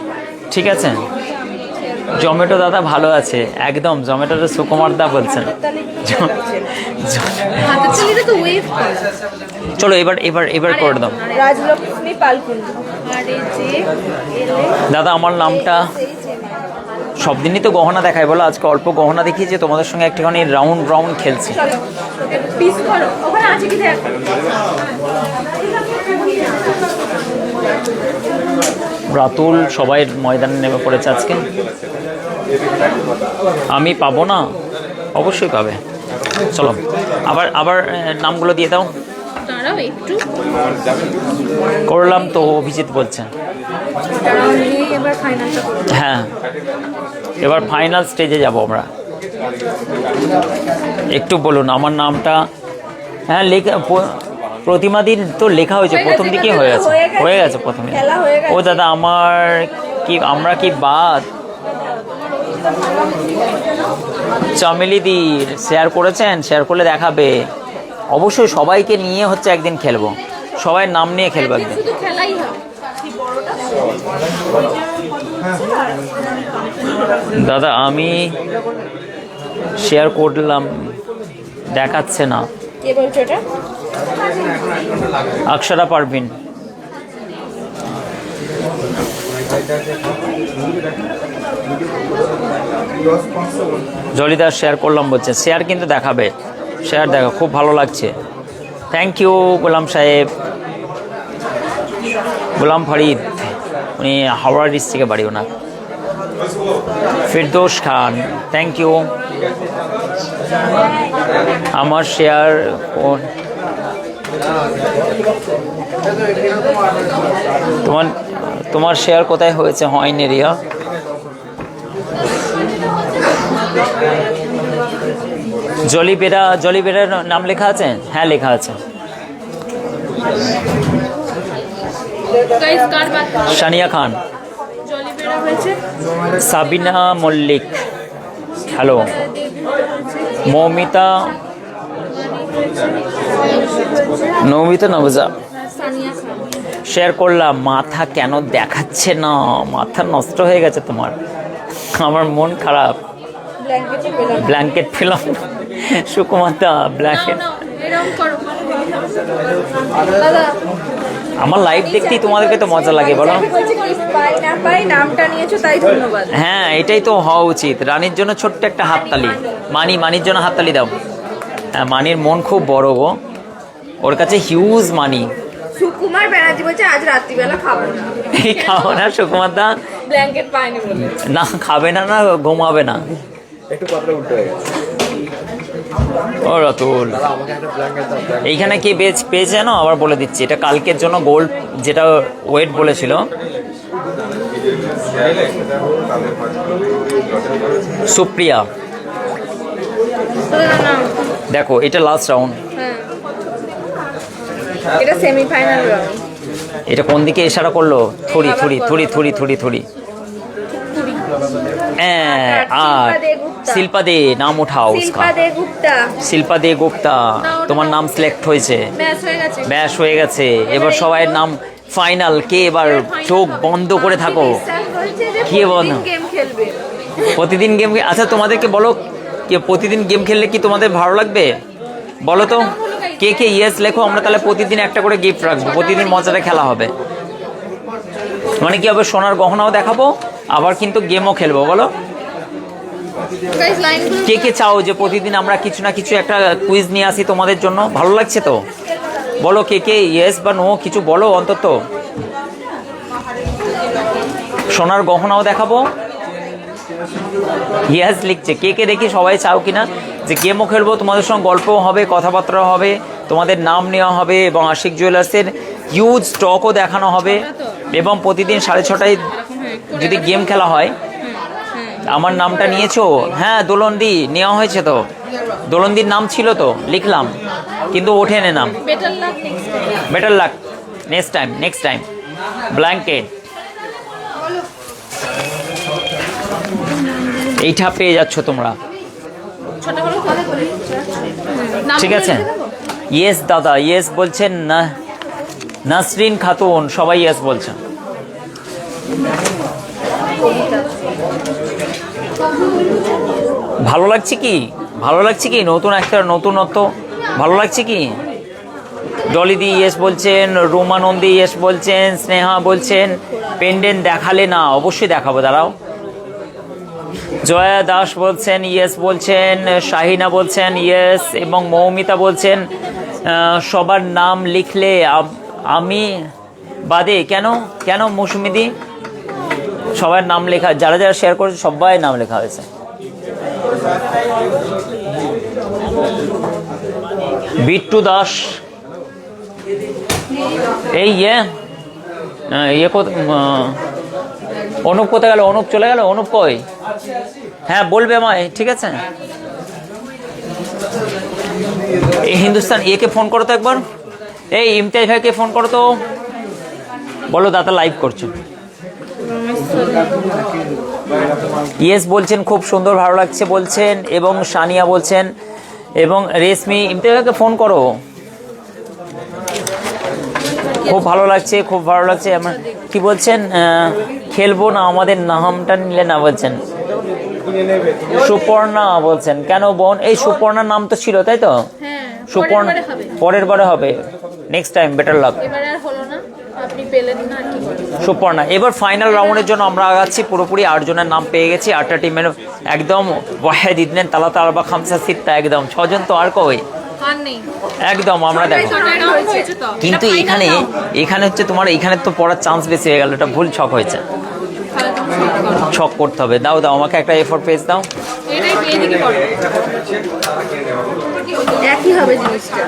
ঠিক আছে? জোম্যাটো দাদা ভালো আছে, একদম জোম্যাটোর সুকুমার দা বলছেন। হাতের তালিতে তো ওয়েভ করা। চলো এবার করে দাও। রাজলক্ষ্মী পালকুন্ডু। আরে যে দাদা আমার নামটা, সব দিনই তো গহনা দেখাই বলো, আজকে অল্প গহনা দেখিয়েছি তোমাদের সঙ্গে, একটুখানি রাউন্ড খেলছি। পিস করো, ওখানে আছে কি দেখ। রাতুল সবাই ময়দানে নেমে পড়েছে আজকে। আমি পাবো না? অবশ্যই পাবে। চলো আবার নামগুলো দিয়ে দাও। দাঁড়াও একটু। করলাম তো, অভিজিৎ বলছেন। এবার ফাইনালটা করব। হ্যাঁ, এবার ফাইনাল স্টেজে যাব আমরা। একটু বলুন আমার নামটা। হ্যাঁ, লেখা প্রতিমা দিন তো লেখা হয়েছে, প্রথম দিকে হয়ে গেছে প্রথমে। ও দাদা আমার কি, আমরা কি বাদ চামেলিদির শেয়ার করেছেন? শেয়ার করলে দেখাবে অবশ্যই। সবাইকে নিয়ে হচ্ছে একদিন খেলবো, সবাই নাম নিয়ে খেলবো একদিন। শুধু খেলাই হবে। দাদা আমি শেয়ার করলাম, দেখাচ্ছে না। কে বলছো এটা? অক্ষরা পারভিন। জলিদার শেয়ার করলাম বলছে, শেয়ার কিন্তু দেখাবে, শেয়ার দেখা খুব ভালো লাগছে। থ্যাংক ইউ গোলাম সাহেব। গোলাম ফরিদ, উনি হাওড়া ডিস্ট্রিক্টে বাড়ি ওনার। ফিরদৌস খান, থ্যাংক ইউ। আমার শেয়ার তোমার শেয়ার কোথায় হয়েছে? হয়নি রিয়া। জলিবেরার নাম লেখা আছে? হ্যাঁ লেখা আছে। গাইস কার বাদ? সানিয়া খান, জলিবেরা হয়েছে। সাবিনা মল্লিক, হ্যালো। মৌমিতা নবজা সানিয়া খান। শেয়ার করলাম। মাথা কেন দেখাচ্ছে না? মাথা নষ্ট হয়ে গেছে তোমার, আমার মন খারাপ। ব্ল্যাঙ্কেট পেলাম। সুকুমাতা ব্ল্যাঙ্কেট। এরকম করো দাদা আমার লাইভ দেখতেই তোমাদেরকে তো মজা লাগে বলো। পাই না পাই, নামটা নিয়েছো তাই ধন্যবাদ। হ্যাঁ, এটাই তো হওয়া উচিত। রানীর জন্য ছোট্ট একটা হাততালি। মানির জন্য হাততালি দাও। হ্যাঁ, মানির মন খুব বড় গো, ওর কাছে হিউজ মানি। সুকুমার ব্যানার্জি বলছে আজ রাত্রিবেলা খাবো না। এই খাও না সুকুমার দা, ব্ল্যাঙ্কেট পাইনি বলে। না খাবে না, না ঘুমাবে না। একটু কথাটা উল্টো হয়ে গেছে। ও রাতুল, এইখানে কি পেয়েছে জানো? আবার বলে দিচ্ছি, এটা কালকের জন্য গোল্ড যেটা ওয়েট বলেছিল। সুপ্রিয়া, দেখো এটা লাস্ট রাউন্ড। এটা সেমিফাইনাল রাউন্ড। এটা কোন দিকে ইশারা করলো? থুড়ি থুড়ি থুড়ি থুড়ি থুড়ি থুড়ি। আর শিল্পা দে, নাম উঠাও। শিল্পা দে গুপ্তা, তোমার নাম সিলেক্ট হয়েছে। ব্যাস হয়ে গেছে। এবার সবাই নাম ফাইনাল। কে এবার চোখ বন্ধ করে থাকো। কে বন্ধ? প্রতিদিন গেম। আচ্ছা তোমাদেরকে বলো, কে প্রতিদিন গেম খেললে কি তোমাদের ভালো লাগবে বলো তো? কে কে ইয়েস লেখো, আমরা তাহলে প্রতিদিন একটা করে গিফট রাখবো। প্রতিদিন মজাটা খেলা হবে, মানে কি হবে, সোনার গহনাও দেখাবো, আবার কিন্তু গেমও খেলবো। বলো কে কে চাও যে প্রতিদিন আমরা কিছু না কিছু একটা কুইজ নিয়ে আসি তোমাদের জন্য? ভালো লাগছে তো? বলো কে কে ইয়েস বা নো, কিছু বলো অন্তত। সোনার গহনাও দেখাবো। ইয়েস লিখছে। কে কে দেখি সবাই চাও কিনা যে গেমও খেলবো, তোমাদের সঙ্গে গল্পও হবে, কথাবার্তা হবে, তোমাদের নাম নেওয়া হবে, এবং আশিক জুয়েলার্সের হিউজ স্টকও দেখানো হবে। এবং প্রতিদিন 6:30টায় যদি গেম খেলা হয়। আমার নামটা নিয়েছো? হ্যাঁ, দোলন্দি নেওয়া হয়েছে তো। দোলন্দির নাম ছিল তো, লিখলাম, কিন্তু ওঠেনে নাম। Better luck next time. Blanket এইটা পেয়ে যাচ্ছ তোমরা, ঠিক আছে? ইয়েস দাদা, ইয়েস বলছেন না। নাসরিন খাতুন, সবাই ইয়েস বলছেন। ভালো লাগছে কি? ভালো লাগছে কি? নতুন একটা নতুনত্ব ভালো লাগছে কি? ডলিদি ইয়েস বলছেন, রোমানন্দি ইয়েস বলছেন, স্নেহা বলছেন পেন্ডেন্ট দেখালে না, অবশ্যই দেখাবো, দাঁড়াও। জয়া দাস বলছেন ইয়েস বলছেন, শাহিনা বলছেন ইয়েস, এবং মৌমিতা বলছেন সবার নাম লিখলে আমি বাদে। কেন কেন মৌসুমিদি? সবার নাম লেখা, যারা যারা শেয়ার করেছে সবাই নাম লেখা হয়েছে। বিট্টু দাস এই অনুপ কোথায় গেল? অনুপ চলে গেল? অনুপ কই? হ্যাঁ বলবে আমায়, ঠিক আছে। এই হিন্দুস্তান একে ফোন করো তো একবার। এই ইমতিয়াজ ভাইকে ফোন করো তো, বলো দাদা লাইভ করছো। ইয়েস বলছেন, খুব সুন্দর ভালো লাগছে বলছেন, এবং সানিয়া বলছেন, এবং রেশমি। ইমতিয়াজ ভাইকে ফোন করো, খুব ভালো লাগছে, খুব ভালো লাগছে। আমার কি বলছেন? খেলবো না, আমাদের নামটা নিলে না বলছেন। সুপর্ণা বলছেন, কেন বোন? এই সুপর্ণার নাম তো ছিল, তাই তো? সুপর্ণা পরের বারে হবে, next time, better luck. Suparna, এবার ফাইনাল রাউন্ডের জন্য আমরা আগাচ্ছি পুরোপুরি। 8 জনের নাম পেয়ে গেছি, 8টা টিমের একদম ওয়াহেদ ইদনেন তালাতা আরবা খামসা সিত্তা, একদম 6 জন তো আর কই একদম আমরা দেখো। কিন্তু এখানে হচ্ছে তোমার, এখানে তো পড়ার চান্স বেশি হয়ে গেল, এটা ভুল ছক হয়েছে। ছক করতে হবে। দাও আমাকে একটা A4 পেজ দাও। একই হবে জিনিসটা।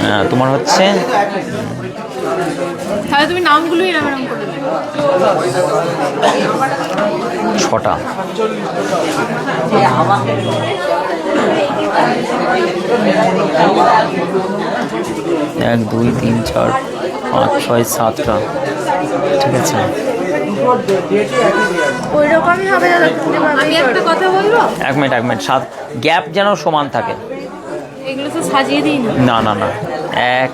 হ্যাঁ তোমার হচ্ছে তাহলে তুমি নামগুলো এরকম করে দেবে। 6টা। 1 2 3 4 5 6 7টা, ঠিক আছে। ওই রকমই হবে দাদা। আমি একটা কথা বলবো, এক মিনিট, 7 গ্যাপ যেন সমান থাকে। এগুলো তো সাজিয়ে দিই না 1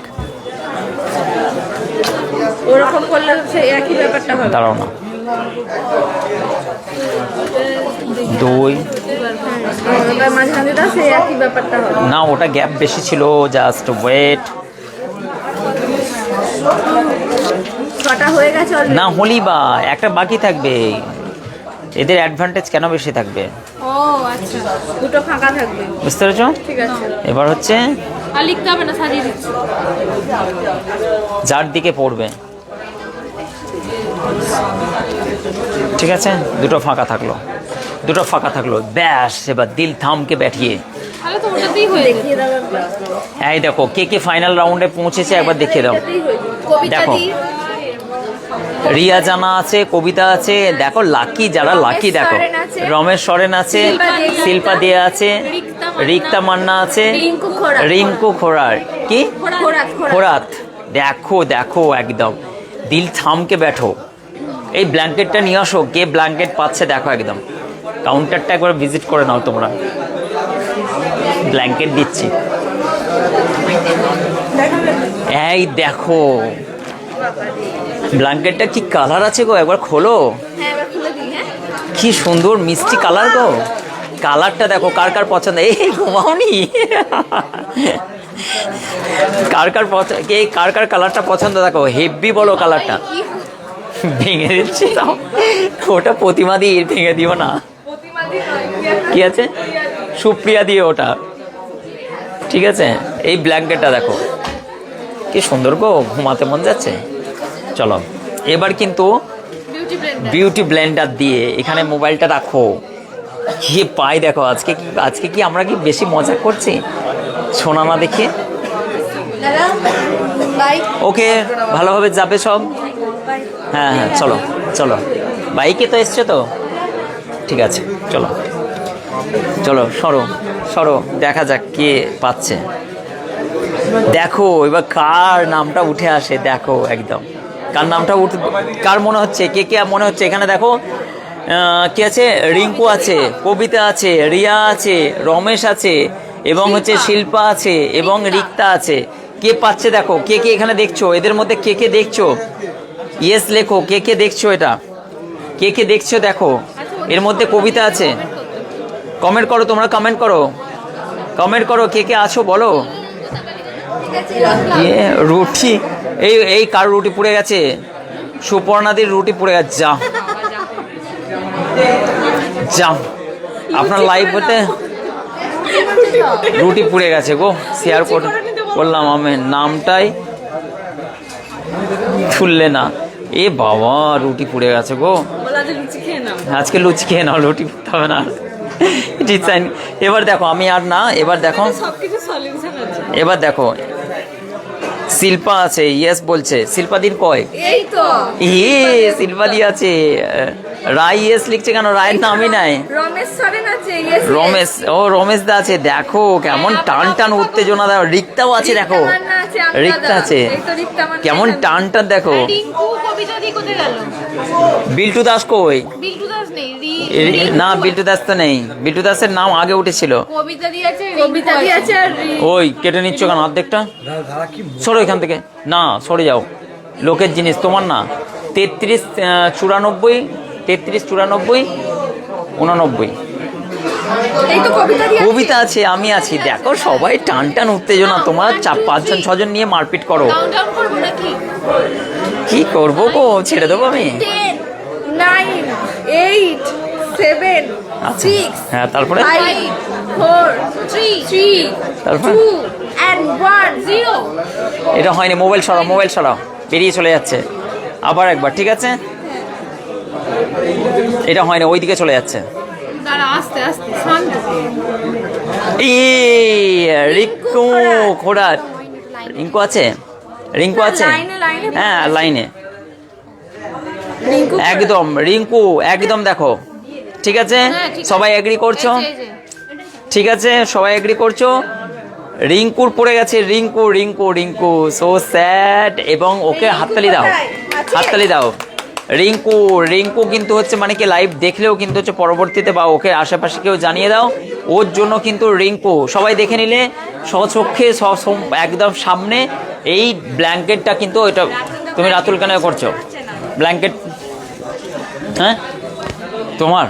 ওরকম করলে সেই একই ব্যাপারটা হবে। দাঁড়াও না, 2 এবার মাঝখানে দাও, সেই একই ব্যাপারটা হবে। না, ওটা গ্যাপ বেশি ছিল, জাস্ট ওয়েট। 6টা হয়ে গেছে already। না হলি বা একটা বাকি থাকবে, এদের অ্যাডভান্টেজ কেন বেশি থাকবে? ও আচ্ছা, 2টো ফাঁকা থাকবে। বুঝতে পেরেছো? ঠিক আছে, এবার হচ্ছে আর লিখতে হবে না, সাজিয়ে দিচ্ছি। যার দিকে পড়বে, ঠিক আছে। 2টো ফাঁকা থাকলো, ব্যাস। এবার দিল থামকে ব্যাঠিয়ে তাহলে তো ওটাতেই হয়ে যাবে। দেখিয়ে দাও একবার। এই দেখো কে ফাইনাল রাউন্ডে পৌঁছেছে, একবার দেখিয়ে দাও। এটাতেই হয়ে যাবে। দেখো রিয়া জানা আছে, কবিতা আছে, দেখো লাকি, যারা লাকি দেখো, রমেশ সরেন আছে, শিল্পা দিয়া আছে, রিক্তা মান্না আছে, রিঙ্কু খোরার, কি খোরাত। দেখো একদম দিল থামকে ব্যাঠো। এই ব্ল্যাঙ্কেটটা নিয়ে আসো, কে ব্ল্যাঙ্কেট পাচ্ছে দেখো, একদম কাউন্টারটা একবার ভিজিট করে নাও তোমরা। ব্ল্যাঙ্কেট দিচ্ছি, এই দেখো ব্ল্যাঙ্কেটটা কি কালার আছে গো, একবার খোলো। হ্যাঁ, এবার খুলে দিই। হ্যাঁ, কি সুন্দর মিষ্টি কালার গো। কালারটা দেখো, কার পছন্দ। এই ঘুমাওনি? কার কালারটা পছন্দ দেখো, হেভি বলো কালারটা। ভেঙে দিচ্ছি, ওটা প্রতিমা দিয়ে ভেঙে দিও না। কি আছে? সুপ্রিয়া দিয়ে ওটা, ঠিক আছে। এই ব্ল্যাঙ্কেটটা দেখো কি সুন্দর গো, ঘুমাতে মন যাচ্ছে। চলো এবার কিন্তু বিউটি ব্লেন্ডার দিয়ে এখানে মোবাইলটা রাখো। কি পাই দেখো, আজকে কি আমরা কি বেশি মজা করছি? শোনা না দেখে। দাদা বাই। ওকে, ভালোভাবে যাবে সব। হ্যাঁ চলো, বাইকে তো এসছে তো, ঠিক আছে। চলো সরো, দেখা যাক কে পাচ্ছে। দেখো এবার কার নামটা উঠে আসে, দেখো একদম কার নামটা কার মনে হচ্ছে, কে মনে হচ্ছে। এখানে দেখো কে আছে, রিঙ্কু আছে, কবিতা আছে, রিয়া আছে, রমেশ আছে, এবং হচ্ছে শিল্পা আছে, এবং রিক্তা আছে। কে পাচ্ছে দেখো, কে এখানে দেখছো, এদের মধ্যে কে দেখছো, ইয়েস লেখো, কে দেখছো, এটা কে দেখছো দেখো। এর মধ্যে কবিতা আছে, কমেন্ট করো তোমরা, কমেন্ট করো কে আছো বলো। রুটি, এই কার রুটি পুড়ে গেছে? সুপর্ণাদির রুটি পুড়ে গেছে। যা আপনার লাইভ হতে রুটি পুড়ে গেছে গো, শেয়ার করলাম আমি, নামটাই খুললে না। এ বাবা, রুটি পুড়ে গেছে গো। আজকে লুচি খেয়ে নাও, রুটি পুড়তে হবে না। ডিজাইন। এবার দেখো আমি আর না, এবার দেখো, সবকিছু সলিউশন আছে। এবার দেখো শিল্পা আছে, ইয়েস বলছে। শিল্পা দিন কয়? এই তো শিল্পা দি আছে। রায় ইয়েস লিখছে কেন? রায়ের নামই নাই। রমেশ সরেন আছে, yes, yes। রমেশ, ও রমেশ দা আছে। দেখো কেমন টান টান উত্তেজনা, দাও রিক্তাও আছে, দেখো রিক্তা মান্না আছে, আমি রিক্তা দাদা। আছে, এই তো রিক্তা মান্না কেমন আছে। টান টান দেখো। রিঙ্কু কবিতা দিয়ে কোথায় গেল? বিল্টু দাস কই? বিল্টু দাস নেই, না বিল্টু দাস তো নেই, বিল্টু দাসের নাম আগে উঠেছিল। কবিতা দিয়ে আছে, কবিতা দিয়ে আছে আর ওই কেটে নিচ্ছ কেন অর্ধেকটা? সরো এখান থেকে, না সরে যাও, লোকের জিনিস তোমার না। 33 94 33 94 89। এই তো কবিতা দিয়ে আছে। কবিতা আছে, আমি আছি। দেখো সবাই টান টান উত্তেজনা, তোমার 5জন 6জন নিয়ে মারপিট করো। কাউন্টডাউন করবো নাকি? কি করবো গো, ছেড়ে দেবো আমি। 10 9 8 7 আচ্ছা 6 হ্যাঁ, তারপরে 5 4 3 তারপর? 2 and 1 0। এটা হয়নি, মোবাইল সরাও, মোবাইল সরাও, বেরিয়ে চলে যাচ্ছে। আবার একবার, ঠিক আছে, এটা হয়নি, ওইদিকে চলে যাচ্ছে। দাঁড়া, আস্তে আস্তে শান্ত। রিঙ্কু খোড়ার, রিঙ্কু আছে, রিঙ্কু আছে, লাইনে হ্যাঁ লাইনে রিঙ্কু একদম। রিঙ্কু একদম, দেখো ঠিক আছে, হ্যাঁ, ঠিক আছে। সবাই এগ্রি করছো? এই যে। ঠিক আছে, সবাই এগ্রি করছো। রিঙ্কুর পড়ে গেছে, রিঙ্কু রিঙ্কু রিঙ্কু, সো স্যাড। এবং ওকে হাততালি দাও, হাততালি দাও। রিঙ্কু রিঙ্কু কিন্তু হচ্ছে মানে কি লাইভ দেখলেও কিন্তু হচ্ছে পরবর্তীতে বা ওকে আশেপাশে কেউ জানিয়ে দাও, ওর জন্য কিন্তু রিঙ্কু সবাই দেখে নিলে স্বচক্ষে একদম সামনে এই ব্ল্যাঙ্কেটটা কিন্তু ওইটা তুমি রাতুল কেন করছো? ব্ল্যাঙ্কেট হ্যাঁ তোমার,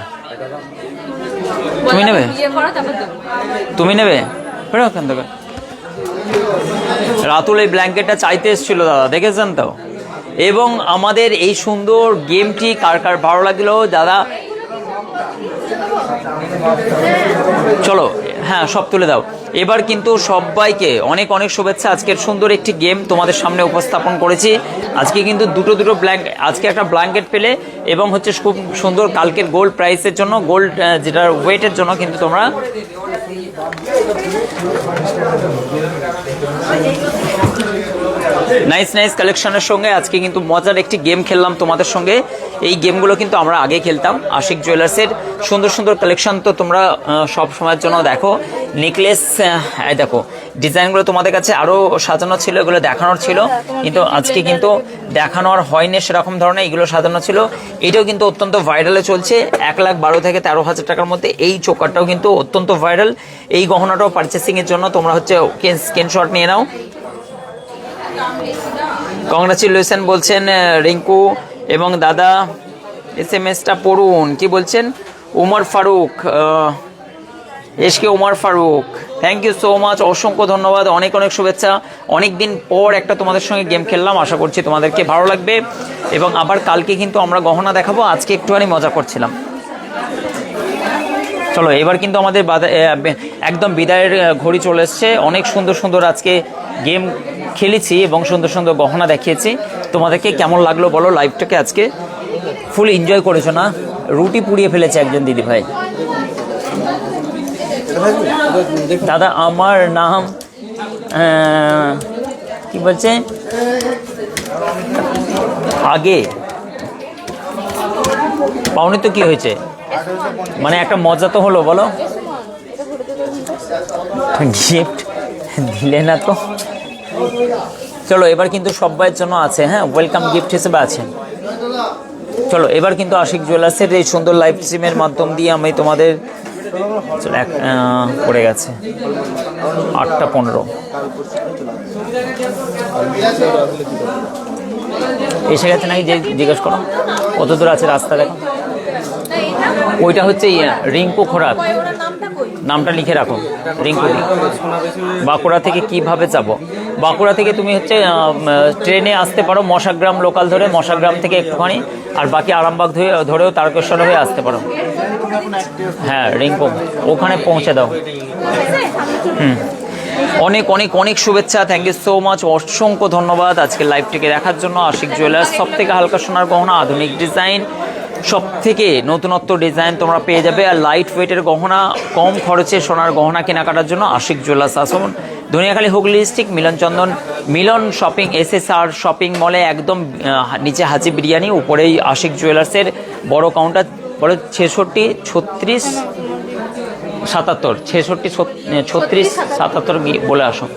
তুমি নেবে, বিয়ে করো তারপর দেবো। তুমি নেবে, বেরো ওখান থেকে। রাতুল এই ব্ল্যাঙ্কেটটা চাইতে এসেছিল দাদা, দেখেছেন তো। এবং আমাদের এই সুন্দর গেমটি কার কার ভালো লাগলো দাদা? চলো হ্যাঁ সব তুলে দাও। এবার কিন্তু সবাইকে অনেক অনেক শুভেচ্ছা। আজকের সুন্দর একটি গেম তোমাদের সামনে উপস্থাপন করেছি। আজকে কিন্তু দুটো ব্ল্যাঙ্কেট, আজকে একটা ব্ল্যাঙ্কেট পেলে এবং হচ্ছে খুব সুন্দর কালকের গোল্ড প্রাইসের জন্য, গোল্ড যেটার ওয়েটের জন্য কিন্তু তোমরা নাইস নাইস কালেকশনের সঙ্গে আজকে কিন্তু মজার একটি গেম খেললাম তোমাদের সঙ্গে। এই গেমগুলো কিন্তু আমরা আগে খেলতাম। আশিক জুয়েলার্সের সুন্দর সুন্দর কালেকশন তো তোমরা সব সময়ের জন্য দেখো। নেকলেস দেখো, ডিজাইনগুলো তোমাদের কাছে আরও সাজানো ছিল, এগুলো দেখানোর ছিল, কিন্তু আজকে কিন্তু দেখানো আর হয়নি সেরকম ধরনের, এগুলো সাজানো ছিল। এটাও কিন্তু অত্যন্ত ভাইরালে চলছে, 1,12,000 থেকে 13,000 টাকার মধ্যে। এই চোকারটাও কিন্তু অত্যন্ত ভাইরাল। এই গহনাটাও পারচেসিংয়ের জন্য তোমরা হচ্ছে স্ক্রিনশট নিয়ে নাও। কংগ্রাচুলেশন বলছেন রিঙ্কু এবং দাদা। SMS-টা পড়ুন, কি বলছেন? Umar Faruk, SK Umar Faruk, thank you so much, অসংখ্য ধন্যবাদ, অনেক অনেক শুভেচ্ছা। অনেক দিন পর একটা তোমাদের সঙ্গে গেম খেললাম, আশা করছি তোমাদেরকে ভালো লাগবে। এবং আবার কালকে কিন্তু আমরা গহনা দেখাবো, আজকে একটুখানি মজা করছিলাম। চলো এবার কিন্তু আমাদের একদম বিদায়ের ঘড়ি চলে এসছে। অনেক সুন্দর সুন্দর আজকে গেম খেলেছি এবং সুন্দর সুন্দর গহনা দেখিয়েছি। তোমাদেরকে কেমন লাগলো বলো লাইভটাকে? আজকে ফুল এনজয় করেছো না? রুটি পুড়িয়ে ফেলেছে একজন দিদি ভাই। দাদা আমার নাম কি বলছে আগে পাওনি তো কি হয়েছে, মানে একটা মজা তো হলো বলো। গিফট দিলে না তো। চলো এবার কিন্তু সবাইয়ের জন্য আছে, হ্যাঁ ওয়েলকাম গিফট হিসেবে আছে। চলো এবার কিন্তু আশিক জুয়েলার্সের এই সুন্দর লাইভ স্ট্রিমের মাধ্যম দিয়ে আমি তোমাদের পড়ে গেছে 8:15 এসে গেছে নাকি যে জিজ্ঞেস করো কত দূর আছে রাস্তা দেখো। ওইটা হচ্ছে রিঙ্কু খোরাক, নামটা লিখে রাখো রিঙ্কু। বাঁকুড়া থেকে কিভাবে যাব? বাঁকুড়া থেকে তুমি হচ্ছে ট্রেনে আসতে পারো, মশাগ্রাম লোকাল ধরে, মশাগ্রাম থেকে একটুখানি, আর বাকি আরামবাগ ধরেও তারকেশ্বর হয়ে আসতে পারো। হ্যাঁ রিঙ্কু ওখানে পৌঁছে দাও। অনেক অনেক অনেক শুভেচ্ছা, থ্যাংক ইউ সো মাচ, অসংখ্য ধন্যবাদ আজকে লাইভটিকে দেখার জন্য। আশিক জুয়েলার্স, সব থেকে হালকা সোনার গহনা, আধুনিক ডিজাইন, সব থেকে নতুনত্ব ডিজাইন তোমরা পেয়ে যাবে। আর লাইট ওয়েটের গহনা, কম খরচে সোনার গহনা কেনাকাটার জন্য আশিক জুয়েলার্স আসুন। দুনিয়াখালী হুগলি ডিস্ট্রিক্ট মিলন শপিং SSR শপিং মলে একদম নিচে হাজি বিরিয়ানি, উপরেই আশিক জুয়েলার্সের বড় কাউন্টার। বলে 66 36 77 66 36 77 বলে আসো।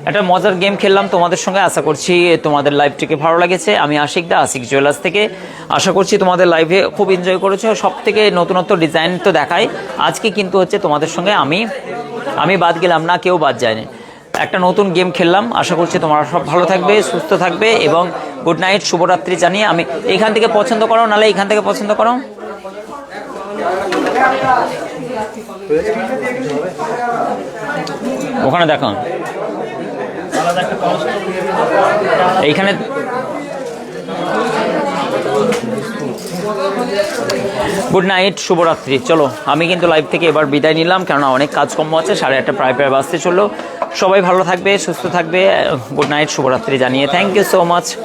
একটা মজার গেম খেললাম তোমাদের সঙ্গে, আশা করছি তোমাদের লাইভটিকে ভালো লেগেছে। আমি আশিক দা, আশিক জুয়েলার্স থেকে। আশা করছি তোমাদের লাইভে খুব এনজয় করেছো। সব থেকে নতুনত্ব ডিজাইন তো দেখাই আজকে, কিন্তু হচ্ছে তোমাদের সঙ্গে আমি বাদ গেলাম না, কেউ বাদ যায়নি। একটা নতুন গেম খেললাম। আশা করছি তোমরা সব ভালো থাকবে, সুস্থ থাকবে এবং গুড নাইট, শুভরাত্রি জানিয়ে আমি এইখান থেকে পছন্দ করো, নাহলে এইখান থেকে পছন্দ করো। ওখানে দেখো, এইখানে গুড নাইট, শুভরাত্রি। চলো আমি কিন্তু লাইভ থেকে এবার বিদায় নিলাম, কেননা অনেক কাজকর্ম আছে, 8:30 প্রায় বাজতে চললো। সবাই ভালো থাকবে, সুস্থ থাকবে। গুড নাইট, শুভরাত্রি জানিয়ে থ্যাংক ইউ সো মাচ।